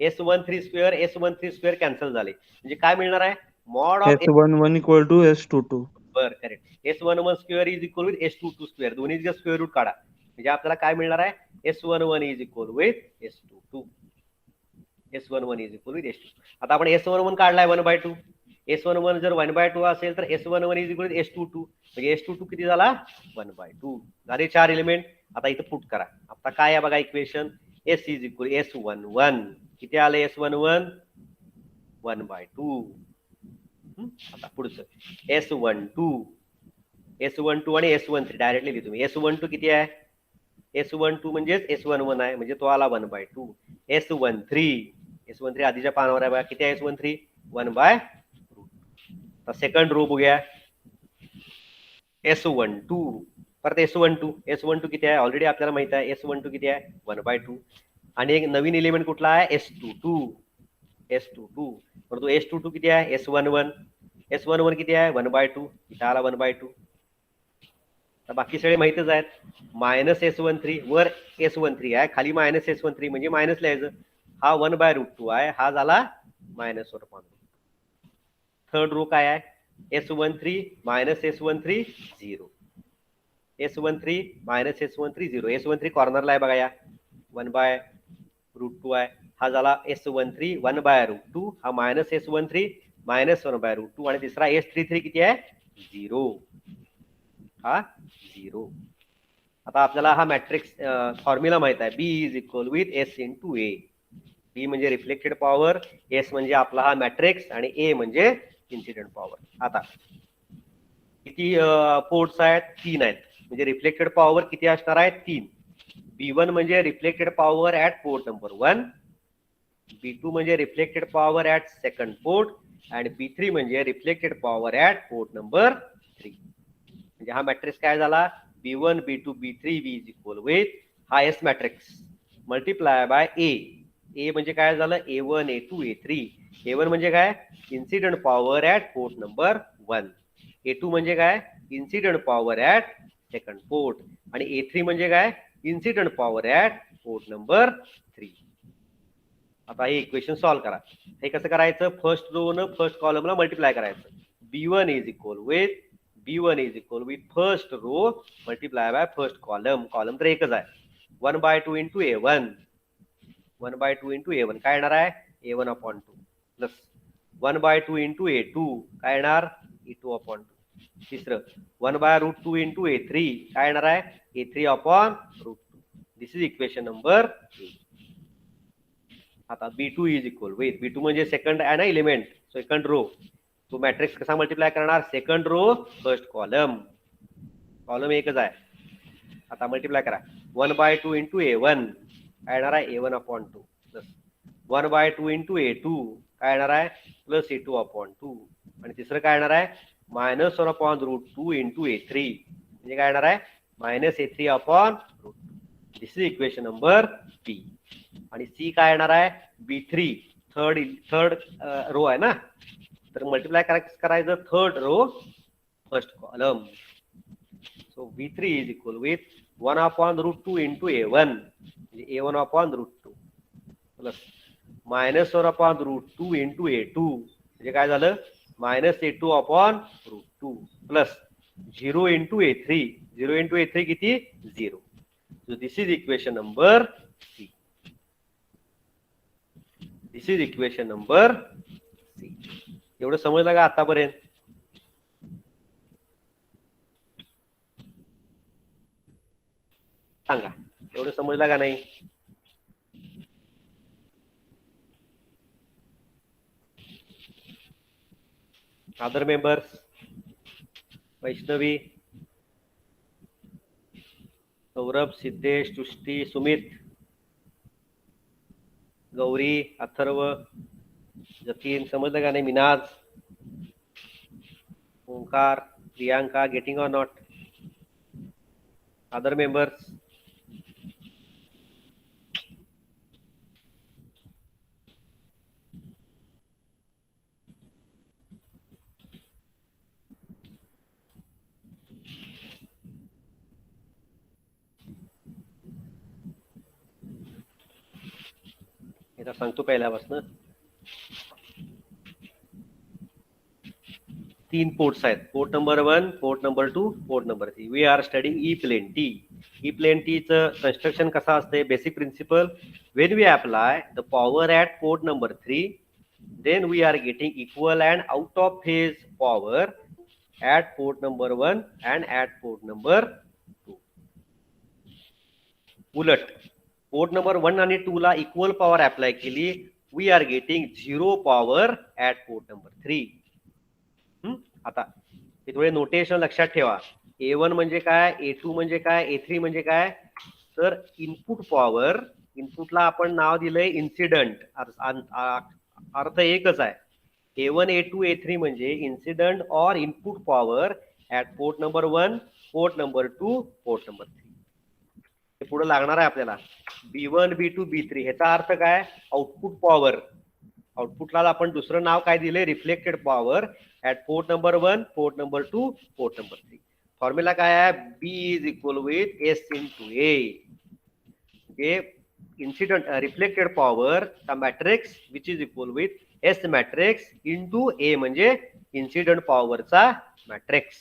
S13 स्क्वेअर कॅन्सल झाले, म्हणजे काय मिळणार आहे mod of S11 equal to S22. बर correct, S11 square is equal with S22 square, दोन्हीचा स्क्वेअर रूट काढा, म्हणजे आपल्याला काय मिळणार आहे S11 is equal with S22. S11 is equal with S22. आता आपण S11 काढलाय 1/2, S11 जर 1/2 असेल तर S11 is equal with S22, म्हणजे S22 किती झाला 1/2 झाले 4 एलिमेंट. आता इथं पुट करा, आता काय आहे बघा equation, S is equal S11 किती आले S11 1/2. आता पुढचं S12 आणि S13 डायरेक्टली लिहितो मी. S12 किती आहे, S12 म्हणजेच S11 आहे, म्हणजे तो आला 1/2. S13 आधीच्या पानावर आहे बघा, किती आहे S13 1/2. आता सेकंड रो बघूया S12, परत S12 किती आहे ऑलरेडी आपल्याला माहित आहे, S12 किती आहे 1/2. आणि एक नवीन एलिमेंट कुठला आहे S22, परंतु S22 किती आहे S11 किती आहे 1/2, इथं आला 1/2. तर बाकी सगळे माहितच आहेत, -S13 वर S13 आहे, खाली -S13 म्हणजे मायनस लिहायचं, हा 1/√2 आहे, हा झाला -1/√2. थर्ड रो काय आहे S13 -S13 0, S13 -S13 0, S13 कॉर्नरला आहे बघा या 1/√2 आहे, हा झाला S13 1/√2, हा -S13 -1/√2, आणि तिसरा S33 किती आहे 0, हा 0. आता आपल्याला हा मॅट्रिक्स फॉर्म्युला माहित आहे, B is equal with S into A. B म्हणजे रिफ्लेक्टेड पॉवर, S म्हणजे आपला हा मॅट्रिक्स, आणि A म्हणजे इन्सिडेंट पॉवर. आता किती पोर्ट्स आहेत 3 आहेत, म्हणजे रिफ्लेक्टेड पॉवर किती असणार आहे 3. B1 म्हणजे reflected power at port number 1, B2 म्हणजे reflected power at second port, आणि B3 म्हणजे reflected power at port number 3. म्हणजे हा मॅट्रिक्स काय झाला B1 B2 B3 B is equal with हा S matrix multiply by A म्हणजे काय झालं A1 A2 A3. A1 म्हणजे काय incident power at port number 1, A2 म्हणजे काय incident power at second port, आणि A3 म्हणजे काय incident power at port number 3. आता हे इक्वेशन सॉल्व्ह करा. हे कसं करायचं, फर्स्ट रो न फर्स्ट कॉलमला मल्टिप्लाय करायचं. B1 is equal with first row multiply by first column, column तर एकच आहे, 1/2 इंटू A1, 1/2 इंटू A1 काय येणार आहे A1/2 प्लस 1/2 इंटू A2 काय येणार A2/2. तिसरं 1/√2 इंटू A3 काय येणार आहे A3/√2. This is equation number 8. आता B2 is equal with, B2 म्हणजे सेकंड आहे ना एलिमेंट, सेकंड रो, तो मॅट्रिक्स कसा मल्टिप्लाय करणार second row first column, column एकच आहे. आता मल्टिप्लाय करा 1/2 इंटू A1 काय येणार आहे A1/2 प्लस 1/2 इंटू A2 काय येणार आहे प्लस A2/2, आणि तिसरं काय येणार आहे -1/√2 इंटू A3 म्हणजे काय येणार आहे -A3/√2. This is equation number B. आणि C काय येणार आहे B3, थर्ड रो आहे ना, तर मल्टिप्लाय करायचं third row first column. So B3 is equal with 1/√2 into A1 म्हणजे A1/√2 प्लस -1/√2 इंटू A2 म्हणजे काय झालं -A2/√2 plus 0 into A3, 0 into A3 किती 0. So this is equation number C. This is equation number C. एवढं समजलं का आतापर्यंत? सांगा, एवढं समजलं का नाही? अदर मेंबर्स, वैष्णवी, सौरभ, सिद्धेश, सृष्टी, सुमित, गौरी, अथर्व, जतीन, समजलं का नाही? Minaz, Omkar, Priyanka, getting or not? Other members, एकदा सांगतो पहिल्यापासून. 3 पोर्ट्स आहेत, port number 1, port number 2, port number 3. We are studying E plane T. E plane टीचं कन्स्ट्रक्शन कसं असते? Basic principle, when we apply the power at port number 3, then we are getting equal and out of phase power at port number 1 and at port number 2. उलट port number 1 आणि 2 ला equal power apply केली, we are getting 0 power at port number 3. आता हे थोडे notation लक्षात ठेवा. A1 म्हणजे काय, A2 म्हणजे काय, A3 म्हणजे काय? तर इनपुट पॉवर, इनपुटला आपण नाव दिलंय इन्सिडंट, अर्थ एकच आहे. A1, A2, A3 म्हणजे इन्सिडंट और input power at port number 1, port number 2, port number 3. हे पुढे लागणार आहे आपल्याला. B1, B2, B3 ह्याचा अर्थ काय? Output power. आउटपुटला आपण दुसरं नाव काय दिले? Reflected power at port number 1, port number 2, port number 3. Formula काय आहे? B is equal with S into A. Incident reflected power the matrix which is equal with S matrix into A म्हणजे incident पॉवरचा matrix.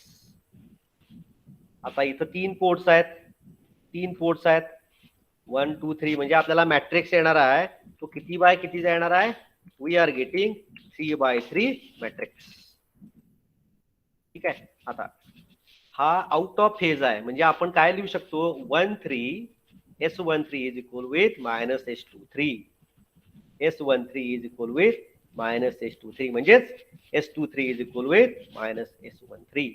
आता इथं 3 ports आहेत, 3 ports आहेत, 1, 2, 3 म्हणजे आपल्याला matrix येणार आहे. तो किती बाय कितीचा येणार आहे? We are getting 3/3 matrix. ठीक आहे. आता हा आउट ऑफ फेज आहे, म्हणजे आपण काय लिहू शकतो? 1,3 S13 is equal with minus S23. S13 is equal with minus S23 म्हणजेच S23 is equal with minus S13.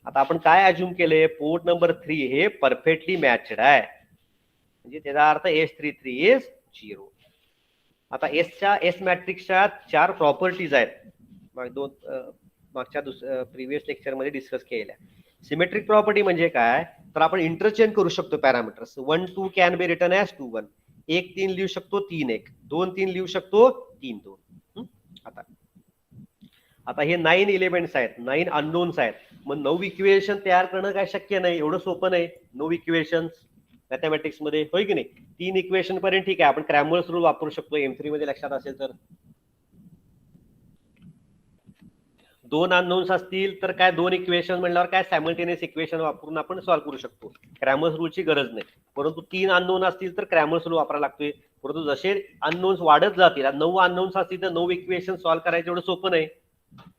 आता आपण काय अज्युम केले? पोर्ट नंबर 3 हे परफेक्टली मॅच्ड आहे, म्हणजे त्याचा अर्थ S33 इज 0. आता एस मॅट्रिक्सच्या 4 प्रॉपर्टीज आहेत, मागच्या प्रिव्हियस लेक्चर मध्ये डिस्कस केलेल्या. सिमेट्रिक प्रॉपर्टी म्हणजे काय? तर आपण इंटरचेंज करू शकतो parameters. 1, 2 can be written as 2, 1. 1, 3 लिहू शकतो, 3, 1. 2, 3 लिहू शकतो, 3, 2. आता हे 9 एलिमेंट्स आहेत, 9 अननोन्स आहेत. मग 9 इक्वेशन तयार करणं काय शक्य नाही, एवढं सोपं नाही. 9 इक्वेशन्स मॅथमॅटिक्स मध्ये, होय की नाही? 3 इक्वेशन पर्यंत ठीक आहे, आपण क्रॅमर्स रूल वापरू शकतो. M3 मध्ये लक्षात असेल तर 2 अननोन्स असतील तर काय 2 इक्वेशन म्हणल्यावर काय सायमल्टेनियस इक्वेशन वापरून आपण सॉल्व्ह करू शकतो. क्रॅमर्स रूलची गरज नाही. परंतु 3 अननोन असतील तर क्रॅमर्स रूल वापरायला लागतोय. परंतु जसे अननोन्स वाढत जातील, 9 अननोन्स असतील तर 9 इक्वेशन सॉल्व्ह करायचं एवढं सोपं नाही,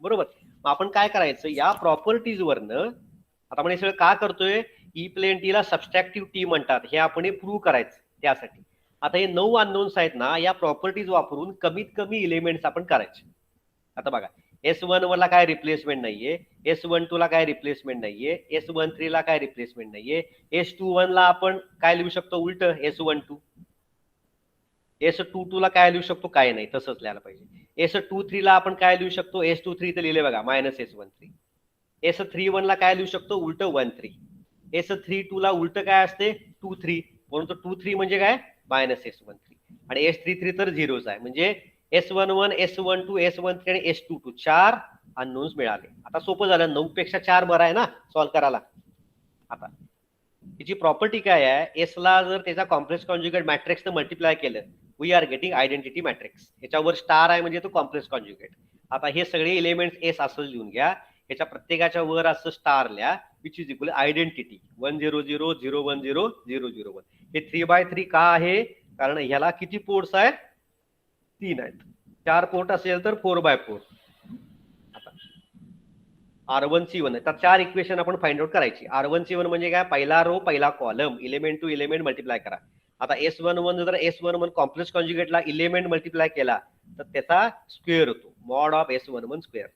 बरोबर? मग आपण काय करायचं? या प्रॉपर्टीज वरनं आता आपण हे सगळं का करतोय? ई प्लेन टीला सबस्ट्रॅक्टिव्ह टी म्हणतात, हे आपण हे प्रूव्ह करायचं त्यासाठी. आता हे 9 अननोन्स आहेत ना, या प्रॉपर्टीज वापरून कमीत कमी एलिमेंट्स आपण करायचे. आता बघा, S11 ला काय रिप्लेसमेंट नाहीये, S12 ला काय रिप्लेसमेंट नाहीये, S13 ला काय रिप्लेसमेंट नाहीये, S21 ला आपण काय लिहू शकतो? उलट S12. S22 ला काय लिहू शकतो? काय नाही, तसंच लिहायला पाहिजे. S23 ला आपण काय लिहू शकतो? S23 तर लिहिले बघा, मायनस S13. S31 ला काय लिहू शकतो? उलट 13. S32 ला उलट काय असते? 23. परंतु 23 म्हणजे काय? Minus S13. आणि S33 तर 0च आहे, म्हणजे S11, S12, S13 आणि S22 4 अननोन्स मिळाले. आता सोपं झालं, 9 पेक्षा 4 बरं आहे ना सॉल्व्ह करायला. आता त्याची प्रॉपर्टी काय आहे? एस ला जर त्याचा कॉम्प्लेक्स कॉन्जुगेट मॅट्रिक्स ने मल्टिप्लाय केलं, we are getting identity matrix. याच्यावर स्टार आहे म्हणजे तो कॉम्प्लेक्स कॉन्जुगेट. आता हे सगळे एलिमेंट्स एस असं लिहून घ्या, याच्या प्रत्येकाच्या वर असं स्टार लिहा, विच इज इक्वल आयडेंटिटी 1 0 0 0 1 0 0 0 1. हे 3/3 का आहे? कारण ह्याला किती पोर्ट्स आहेत? 3 आहेत. 4 पोर्ट असेल तर 4/4. आता R1 C1 तर 4 इक्वेशन आपण फाइंड आउट करायची. R1 C1 म्हणजे काय, पहिला रो पहिला column, element to element multiply करा. आता S11 जर S11 कॉम्प्लेक्स कॉन्जुगेटला इलेमेंट मल्टिप्लाय केला तर त्याचा स्क्वेअर होतो, मॉड ऑफ S11 स्क्वेअर.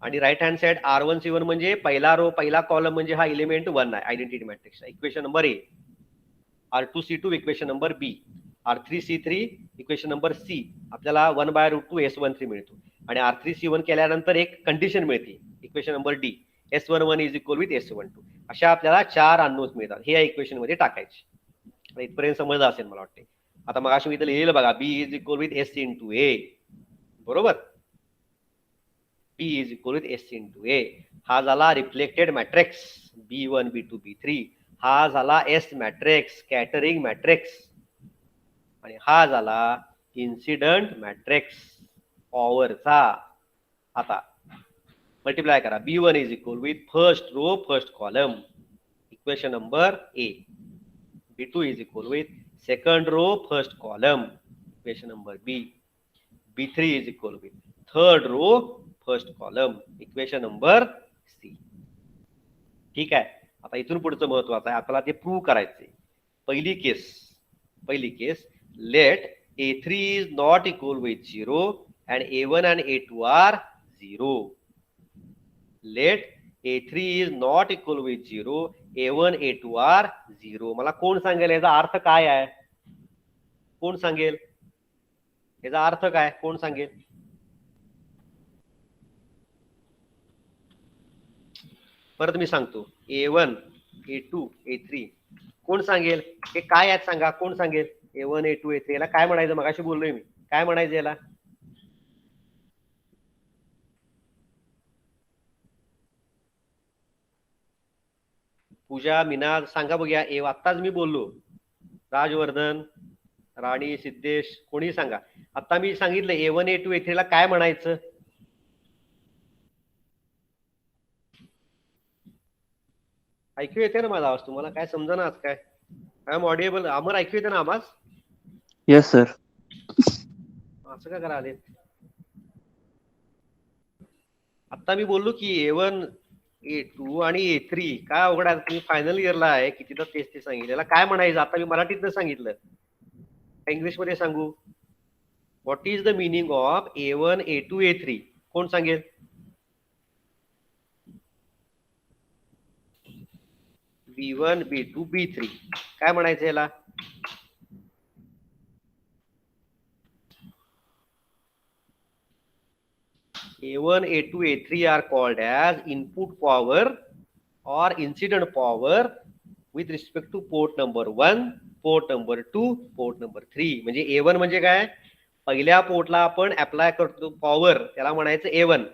आणि right hand side R1 C1 म्हणजे पहिला रो पहिला कॉलम म्हणजे हा इलेमेंट 1 आहे आयडेंटिटी मॅट्रिक्सचा. Equation number A. R2 C2 equation number B. R3 C3 equation number C. आपल्याला 1/√2 S13 मिळतो. आणि R3 C1 केल्यानंतर एक कंडिशन मिळते, equation number D. S11 is equal with S12. अशा आपल्याला 4 अननोन्स मिळतात, हे या इक्वेशन मध्ये टाकायचे. इथपर्यंत समजलं असेल मला वाटते. आता मग अशी मी इथं लिहिलेलं बघा, B is equal with S into A. बरोबर, B is equal with S into A. हा झाला reflected matrix B1 B2 B3. हा झाला S मॅट्रिक्स स्कॅटरिंग मॅट्रिक्स. आणि हा झाला इन्सिडंट मॅट्रिक्स पॉवरचा. आता मल्टिप्लाय करा, B1 is equal with first row first column, equation number A. B2 is equal with second row first column, equation number B. B3 is equal with third row first column, equation number C. ठीक आहे. आता इथून पुढचं महत्वाचं आहे, आपल्याला ते prove करायचंय. पहिली केस late A3 is not equal with 0 and A1 and A2 are 0. Let A3 is not equal with 0, A1 A2 are 0. मला कोण सांगेल याचा अर्थ काय आहे, कोण सांगेल याचा अर्थ काय, कोण सांगेल? परत मी सांगतो, A1 A2 A3 कोण सांगेल, हे काय आहेत सांगा, कोण सांगेल? A1 A2 A3 याला काय म्हणायचं, मगाशी बोललोय मी, काय म्हणायचं याला? पूजा मीना सांगा बघूया. आत्ताच मी बोललो, राजवर्धन राणी सिद्धेश कोणी सांगा. आता मी सांगितलं A1 A2 A3 ला काय म्हणायचं? ऐकू येते ना माझा आवाज तुम्हाला? काय समजा आज काय आय एम ऑडिएबल? अमर ऐकू येते ना आवाज? Yes sir. असं का कराले? आता मी बोललो की A1 A2 आणि A3 काय अवघड आहे, तुम्ही फायनल इयरला आहे, कितीदा तेच ते सांगितलं. काय म्हणायचं आता? मी मराठीतनं सांगितलं, इंग्लिश मध्ये सांगू? What is the meaning of A1 A2 A3? कोण सांगेल? B1 B2 B3 काय म्हणायचं याला? A1 A2 A3 are called as input power or incident power with respect to port number 1, port number 2, port number 3. म्हणजे A1 म्हणजे काय, पहिल्या पोर्टला आपण अप्लाय करतो पॉवर, त्याला म्हणायचं A1.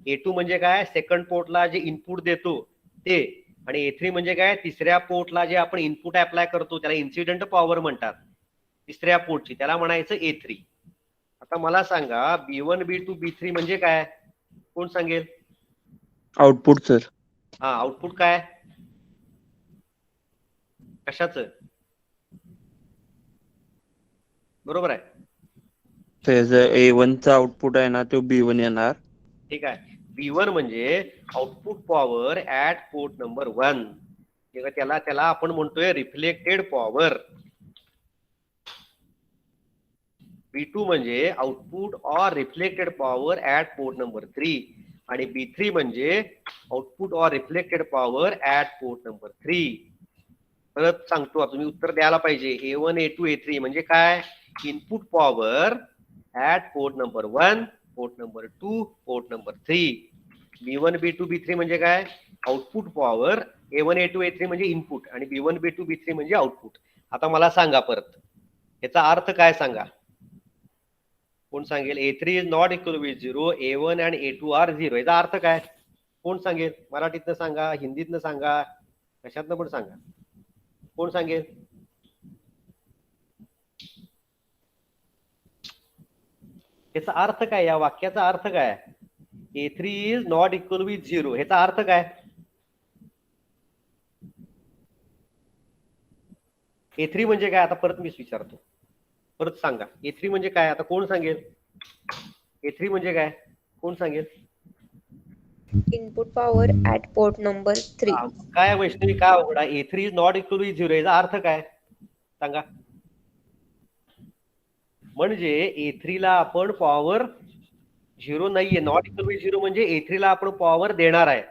A2 म्हणजे काय, सेकंड पोर्टला जे इनपुट देतो ते. आणि A3 म्हणजे काय, तिसऱ्या पोर्टला जे आपण इनपुट अप्लाय करतो त्याला इन्सिडेंट पॉवर म्हणतात, तिसऱ्या पोर्टची, त्याला म्हणायचं A3. आता मला सांगा B1 B2 B3 म्हणजे काय, कोण सांगेल? Output sir. हा, आउटपुट काय, कशाचं? बरोबर आहे, A1 चा आउटपुट आहे ना तो B1 येणार. ठीक आहे. B1 म्हणजे output power at port number 1, त्याला आपण म्हणतोय रिफ्लेक्टेड पॉवर. B2 म्हणजे output or reflected power at port number 3 आणि B3 म्हणजे output or reflected power at port number 3. परत सांगतो, तुम्ही उत्तर द्यायला पाहिजे. A1 A2 A3 म्हणजे काय, input power at port number 1, port number 2, port number 3. B1 B2 B3 म्हणजे काय, output power. A1 A2 A3 म्हणजे इनपुट आणि B1 B2 B3 म्हणजे आउटपुट. आता मला सांगा परत याचा अर्थ काय सांगा, कोण सांगेल? A3 is not equal with 0, A1 and A2 are 0. याचा अर्थ काय, कोण सांगेल? मराठीतनं सांगा, हिंदीतनं सांगा, कशातनं पण सांगा, कोण सांगेल? याचा अर्थ काय, या वाक्याचा अर्थ काय? A3 is not equal with 0, ह्याचा अर्थ काय? A3 म्हणजे काय, आता परत मीच विचारतो, परत सांगा. A3 म्हणजे काय, आता कोण सांगेल? A3 म्हणजे काय, कोण सांगेल? Input power at port number 3. काय वैष्णवी काय अवघड आहे? A3 is not equal to 0 याचा अर्थ काय सांगा? म्हणजे A3 ला आपण पॉवर 0 नाहीये, नॉट इक्वल टू 0 म्हणजे A3 ला आपण पॉवर देणार आहे.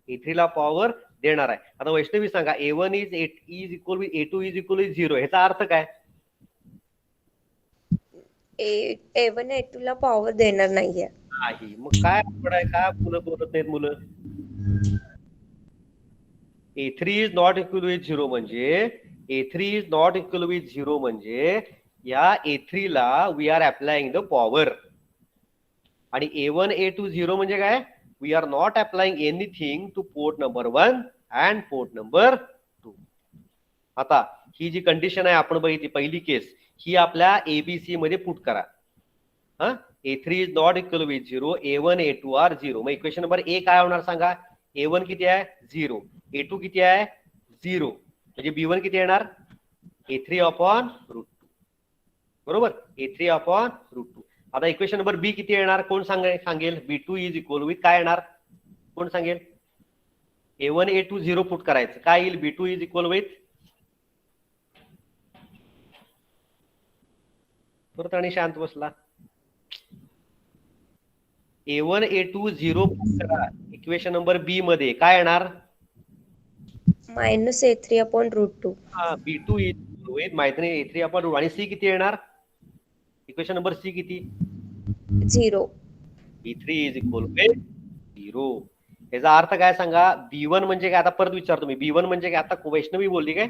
A3 ला पॉवर देणार आहे. आता वैष्णवी सांगा A1 is equal to A2 is equal to 0 ह्याचा अर्थ काय? A1 A2 ला पॉवर देणार नाहीये. नाही. मग काय अवघड आहे? काय मुलं बोलत नाहीत मुलं? A3 is not equal to 0 म्हणजे A3 is not equal to 0 म्हणजे या A3 ला we are applying the power. आणि A1 A2 0 म्हणजे काय? We are not applying anything to port number 1 and port number 2. आता ही जी कंडिशन आहे आपण बघितली पहिली केस, ही आपल्या ABC मध्ये पुट करा. A3 is not equal to 0, A1 A2 are 0. मग इक्वेशन नंबर A काय होणार सांगा? A1 किती आहे? 0. A2 किती आहे? 0. म्हणजे B1 किती येणार? A3 upon root 2. बरोबर? A3 upon root 2. आता इक्वेशन नंबर B किती येणार? कोण सांगेल? B2 इज इक्वल विथ काय येणार? कोण सांगेल? A1 A2 0 पुट करायचं. काय येईल? B2 इज इक्वल विथ परत आणि शांत बसला. A1 A2 0 पुट करा. इक्वेशन नंबर B मध्ये काय येणार? Minus A3 upon root 2. B2 is equal with माहिती नाही A3 अपॉन रूट. आणि C किती येणार? इक्वेशन नंबर C किती? 0. B3 is equal with 0. याचा अर्थ काय सांगा? B1 म्हणजे काय? आता परत विचारतो मी. B1 म्हणजे काय? आता वैष्णवी बोलली काय?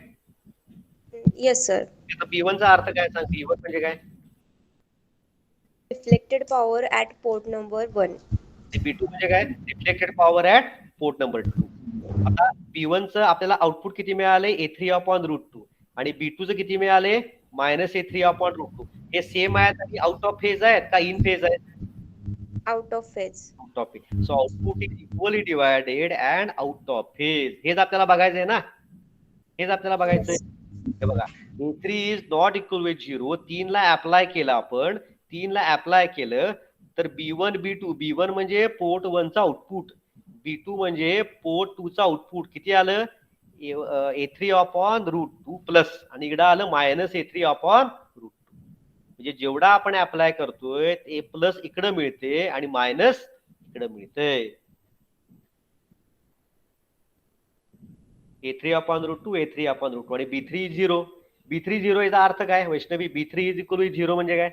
Yes sir. आता B1 चा अर्थ काय सांग? B1 म्हणजे काय? Reflected power at port number 1. B2 म्हणजे काय? Reflected power at port number 2. आता B1 चं आपल्याला आउटपुट किती मिळाले? A3 upon root 2. आणि B2 चं किती मिळाले? Minus A3 upon root 2. हे सेम आहेत आणि आउट ऑफ फेज आहेत का इन फेज आहेत? Out of phase. Out of phase. So output is equally divided and out of phase. हेच आपल्याला बघायचंय ना? हेच आपल्याला बघायचंय. हे बघा A3 is not equal with 0. 3 ला अप्लाय केलं आपण. 3 ला अप्लाय केलं तर B1 B1 म्हणजे पोर्ट 1 चा आउटपुट. B2 म्हणजे पोर्ट 2 चा आउटपुट. किती आलं? A3 अपॉन रूट 2 प्लस आणि इकडं आलं मायनस A3 अपॉन रूट 2. म्हणजे जेवढा आपण अप्लाय करतोय ते प्लस इकडं मिळते आणि मायनस इकडं मिळतंय. A3 upon root 2, A3 upon root 2 आणि B3 0. B3 0 याचा अर्थ काय Vaishnavi? B3 is equal to 0 म्हणजे काय?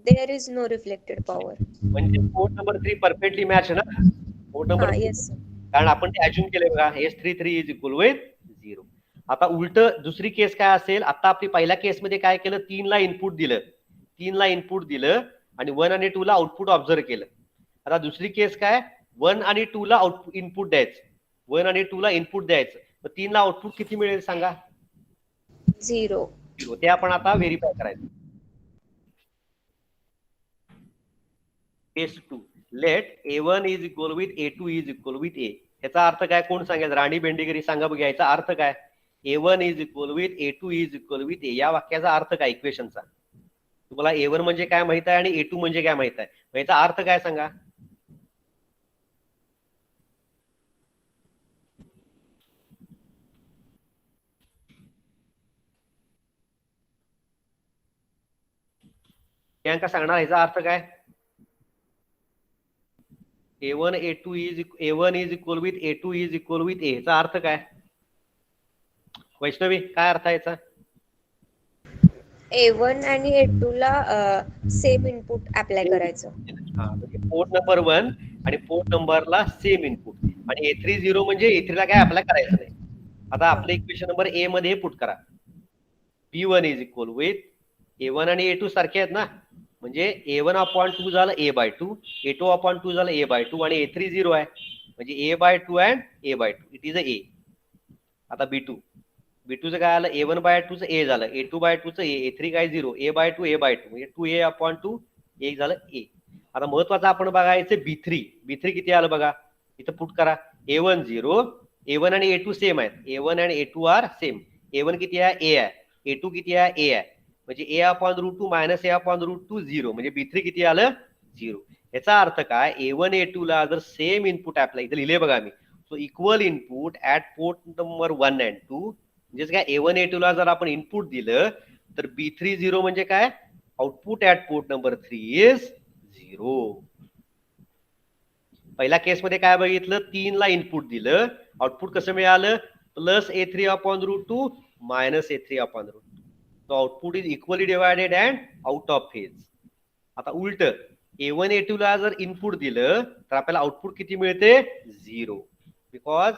There is no reflected power. म्हणजे पोर्ट नंबर 3 परफेक्टली मॅच आहे ना? Port number yes. कारण आपण ते अज्युम केले बघा. S33 is equal with 0. आता उलट दुसरी केस काय असेल? आता आपली पहिल्या केसमध्ये काय केलं? 3 ला इनपुट दिलं. 3 ला इनपुट दिलं आणि 1 आणि 2 ला आउटपुट ऑब्झर्व केलं. आता दुसरी केस काय? 1 आणि 2 ला आउटपुट इनपुट द्यायचं. 1 आणि 2 ला इनपुट द्यायचं. तर 3 ला आउटपुट किती मिळेल सांगा? 0. ते आपण आता व्हेरीफाय करायचं. Case 2. Let A1 is equal with A2 is equal with A. याचा अर्थ काय? कोण सांगेल? राणी बेंडेगिरी सांगा बघा. याचा अर्थ काय? A1 is equal with A2 is equal with A. या वाक्याचा अर्थ काय इक्वेशनचा? तुम्हाला A1 म्हणजे काय माहित आहे आणि A2 म्हणजे काय माहित आहे? याचा अर्थ काय सांगा? प्रियांका सांगणार याचा अर्थ काय? A1 is equal with A2 is equal with A. याचा अर्थ काय? वैष्णवी काय अर्थ आहे याचा? A1 आणि A2 ला सेम इनपुट अप्लाय करायचं. म्हणजे पोर्ट नंबर 1 आणि पोर्ट नंबरला सेम इनपुट. आणि A3 0 म्हणजे A3 ला काय अप्लाय करायचं नाही. आता आपले इक्वेशन नंबर A मध्ये पुट करा. B1 is equal with A1 आणि A2 सारखे आहेत ना? म्हणजे A1 अपॉन 2 झालं A/2, A2 अपॉन 2 झालं A/2 आणि A3 0 आहे. म्हणजे A/2 and A/2 it is A. आता B2 चं काय आलं? A1/2 चं A झालं, A2/2 चं A, A3 काय 0, A/2 म्हणजे 2A अपॉन 2 एक झालं A. आता महत्वाचं आपण बघायचं B3 किती आलं बघा. इथं पुट करा. A1 0, A1 आणि A2 सेम आहेत. A1 आणि A2 आर सेम. A1 किती आहे? A आहे. A2 किती आहे? A आहे. म्हणजे A upon root 2 minus A upon root 2 0. म्हणजे B3 किती आलं? 0. याचा अर्थ काय, A1 A2 ला जर सेम इनपुट अप्लाय, इथे लिहिले बघा मी, so equal input at port number 1 and 2, म्हणजेच काय A1 A2 ला जर आपण इनपुट दिलं तर B3 0 म्हणजे काय, output at port number 3 is 0. पहिल्या केसमध्ये काय बघितलं, 3 ला इनपुट दिलं, आउटपुट कसं मिळालं, plus A3/√2 minus A3/√2. So output is equally divided and out of phase. आता उलट A1 A2 ला जर इनपुट दिलं तर आपल्याला आउटपुट किती मिळते, 0, because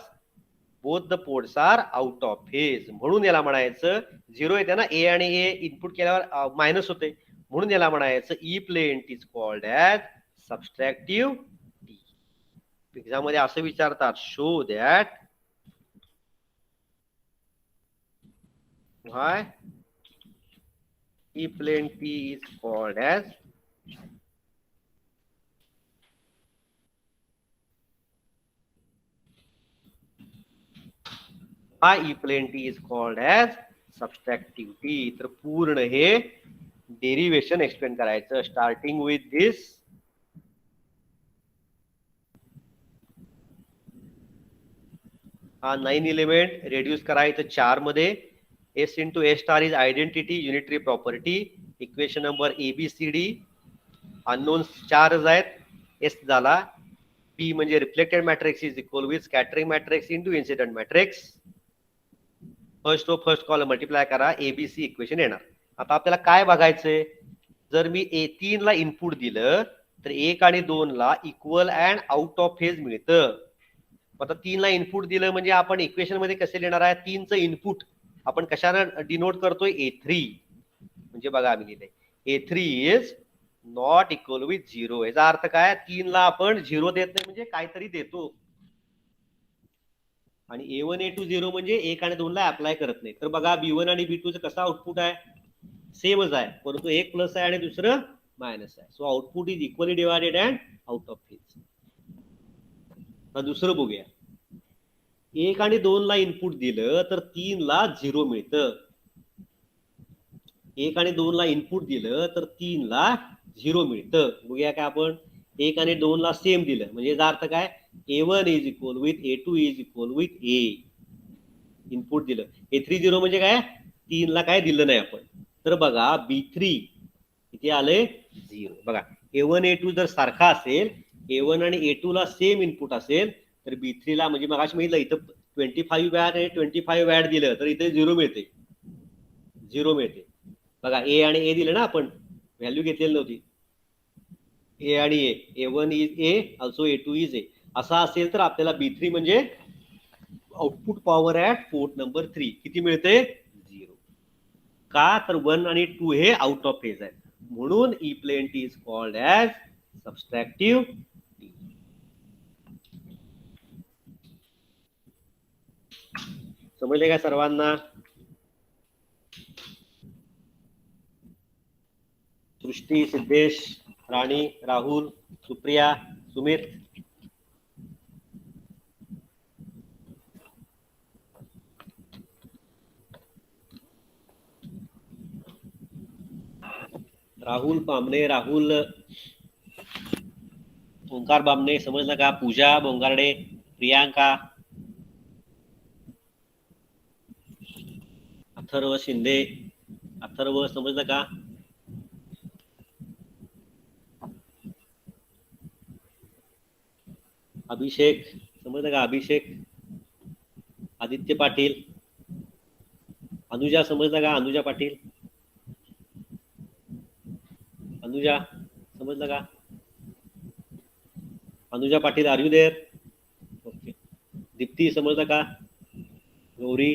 both the ports are out of phase. म्हणून याला म्हणायचं 0 येते ना, ए आणि ए इनपुट केल्यावर मायनस होते, म्हणून याला म्हणायचं E plane is called as subtractive T. Exam मध्ये असं विचारतात, show that why E plane T is called as E plane T is called as subtractive T. तर पूर्ण हे डेरिवेशन एक्सप्लेन करायचं, स्टार्टिंग विथ दिस हा 9 एलिमेंट रेड्यूस करायचं 4 मध्ये. S into S star is identity, unitary property. Equation number ABCD. Unknown 4 आहेत, S झाला. P म्हणजे reflected matrix is equal with scattering matrix into incident matrix. First row first column multiply करा, ABC equation येणार. आता आपल्याला काय बघायचंय, जर मी 3 ला इनपुट दिलं तर 1 आणि 2 ला equal and out of phase मिळतं. आता 3 ला इनपुट दिलं म्हणजे आपण इक्वेशन मध्ये कसे लिहिणार आहे, 3 चं इनपुट आपण कशाने डिनोट करतोय, A3. म्हणजे बघा आम्ही लिहिलंय A3 is not equal with 0. याचा अर्थ काय, 3 ला आपण 0 देत नाही म्हणजे काहीतरी देतो, आणि A1 A2 0 म्हणजे 1 आणि 2 ला अप्लाय करत नाही. तर बघा B1 आणि B2 चं कसं आउटपुट आहे, सेमच आहे, परंतु एक प्लस आहे आणि दुसरं मायनस आहे. So output is equally divided and out of phase. दुसरं बघूया, 1 आणि 2 ला इनपुट दिलं तर 3 ला 0 मिळतं. 1 आणि 2 ला इनपुट दिलं तर 3 ला 0 मिळतं. बघूया काय आपण, 1 आणि 2 ला सेम दिलं म्हणजे याचा अर्थ काय, A1 is equal with A2 is equal with A. Input दिलं A3 0 म्हणजे काय, 3 ला काय दिलं नाही आपण. तर बघा B3 किती आले, 0. बघा A1 A2 जर सारखा असेल, A1 आणि A2 ला सेम इनपुट असेल तर B3 ला, म्हणजे मगाशी मी इथं 25 वॅट आणि 25 वॅट दिलं तर इथे 0 मिळते, 0 मिळते. बघा A आणि A दिलं ना आपण, व्हॅल्यू घेतलेली नव्हती, A आणि A, A1 is A also A2 is A. असा असेल तर आपल्याला B3 म्हणजे output power at port number 3 किती मिळते, 0. का तर 1 आणि 2 हे आउट ऑफ फेज आहेत, म्हणून E plane T is called as subtractive T. समजले का सर्वांना? सृष्टी, सिद्धेश, राणी, राहुल, सुप्रिया, सुमित. राहुल बामणे, राहुल ओंकार बामणे, समजलं का? पूजा बोंगारडे, प्रियांका, अथर्व शिंदे, अथर्व समजलं का? अभिषेक समजलं का? अभिषेक, आदित्य पाटील, अनुजा समजलं का? अनुजा पाटील, अनुजा समजलं का? Anuja Patil, are you there? Okay. Deepti समजलं का? गौरी,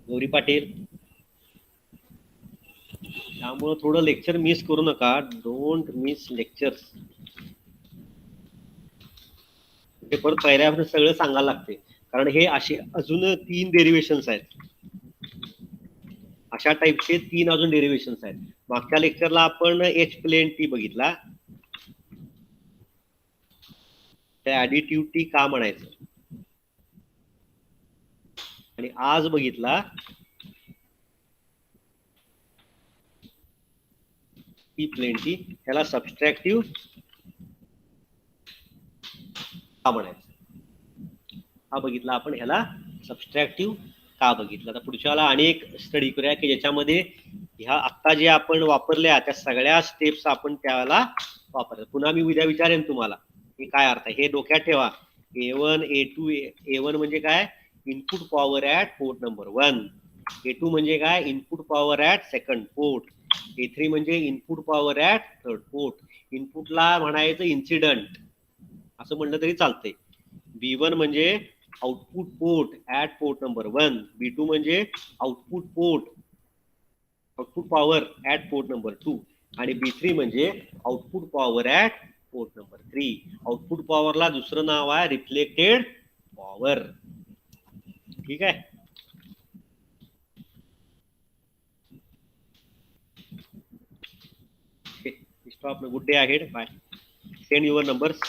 गौरी पाटील. त्यामुळे थोडं लेक्चर मिस करू नका, डोंट मिस लेक्चर्स. ते परत पहिल्यापासून सगळं सांगायला लागते, कारण हे असे अजून 3 डेरिव्हेशन्स आहेत, अशा टाईपचे 3 अजून डेरिव्हेशन्स आहेत. मागच्या लेक्चरला आपण एच प्लेन टी बघितला, त्या ऍडिटिव्ह टी का म्हणायचं, आणि आज बघितला ई प्लेन टी, त्याला सबस्ट्रॅक्टिव्ह का म्हणायचं. हा बघितला आपण, ह्याला सबस्ट्रॅक्टिव्ह का बघितलं. आता पुढच्याला आणि एक स्टडी करूया की ज्याच्यामध्ये ह्या आत्ता जे आपण वापरल्या त्या सगळ्या स्टेप्स आपण त्याला वापरल्या. पुन्हा मी उद्या विचारेन तुम्हाला हे काय अर्थ आहे, हे डोक्यात ठेवा. A1 A2 A1 म्हणजे काय, input power at port number 1. A2 म्हणजे काय, input power at second port. A3 म्हणजे input power at third port. इनपुटला म्हणायचं इन्सिडंट असं म्हणलं तरी चालतंय. B1 म्हणजे output port at port number 1. B2 म्हणजे output port, output power at port number 2. आणि B3 म्हणजे output power at port number 3. Output पॉवरला दुसरं नाव आहे रिफ्लेक्टेड पॉवर. ठीक आहे. Stop. Good day ahead. Bye. Send your numbers.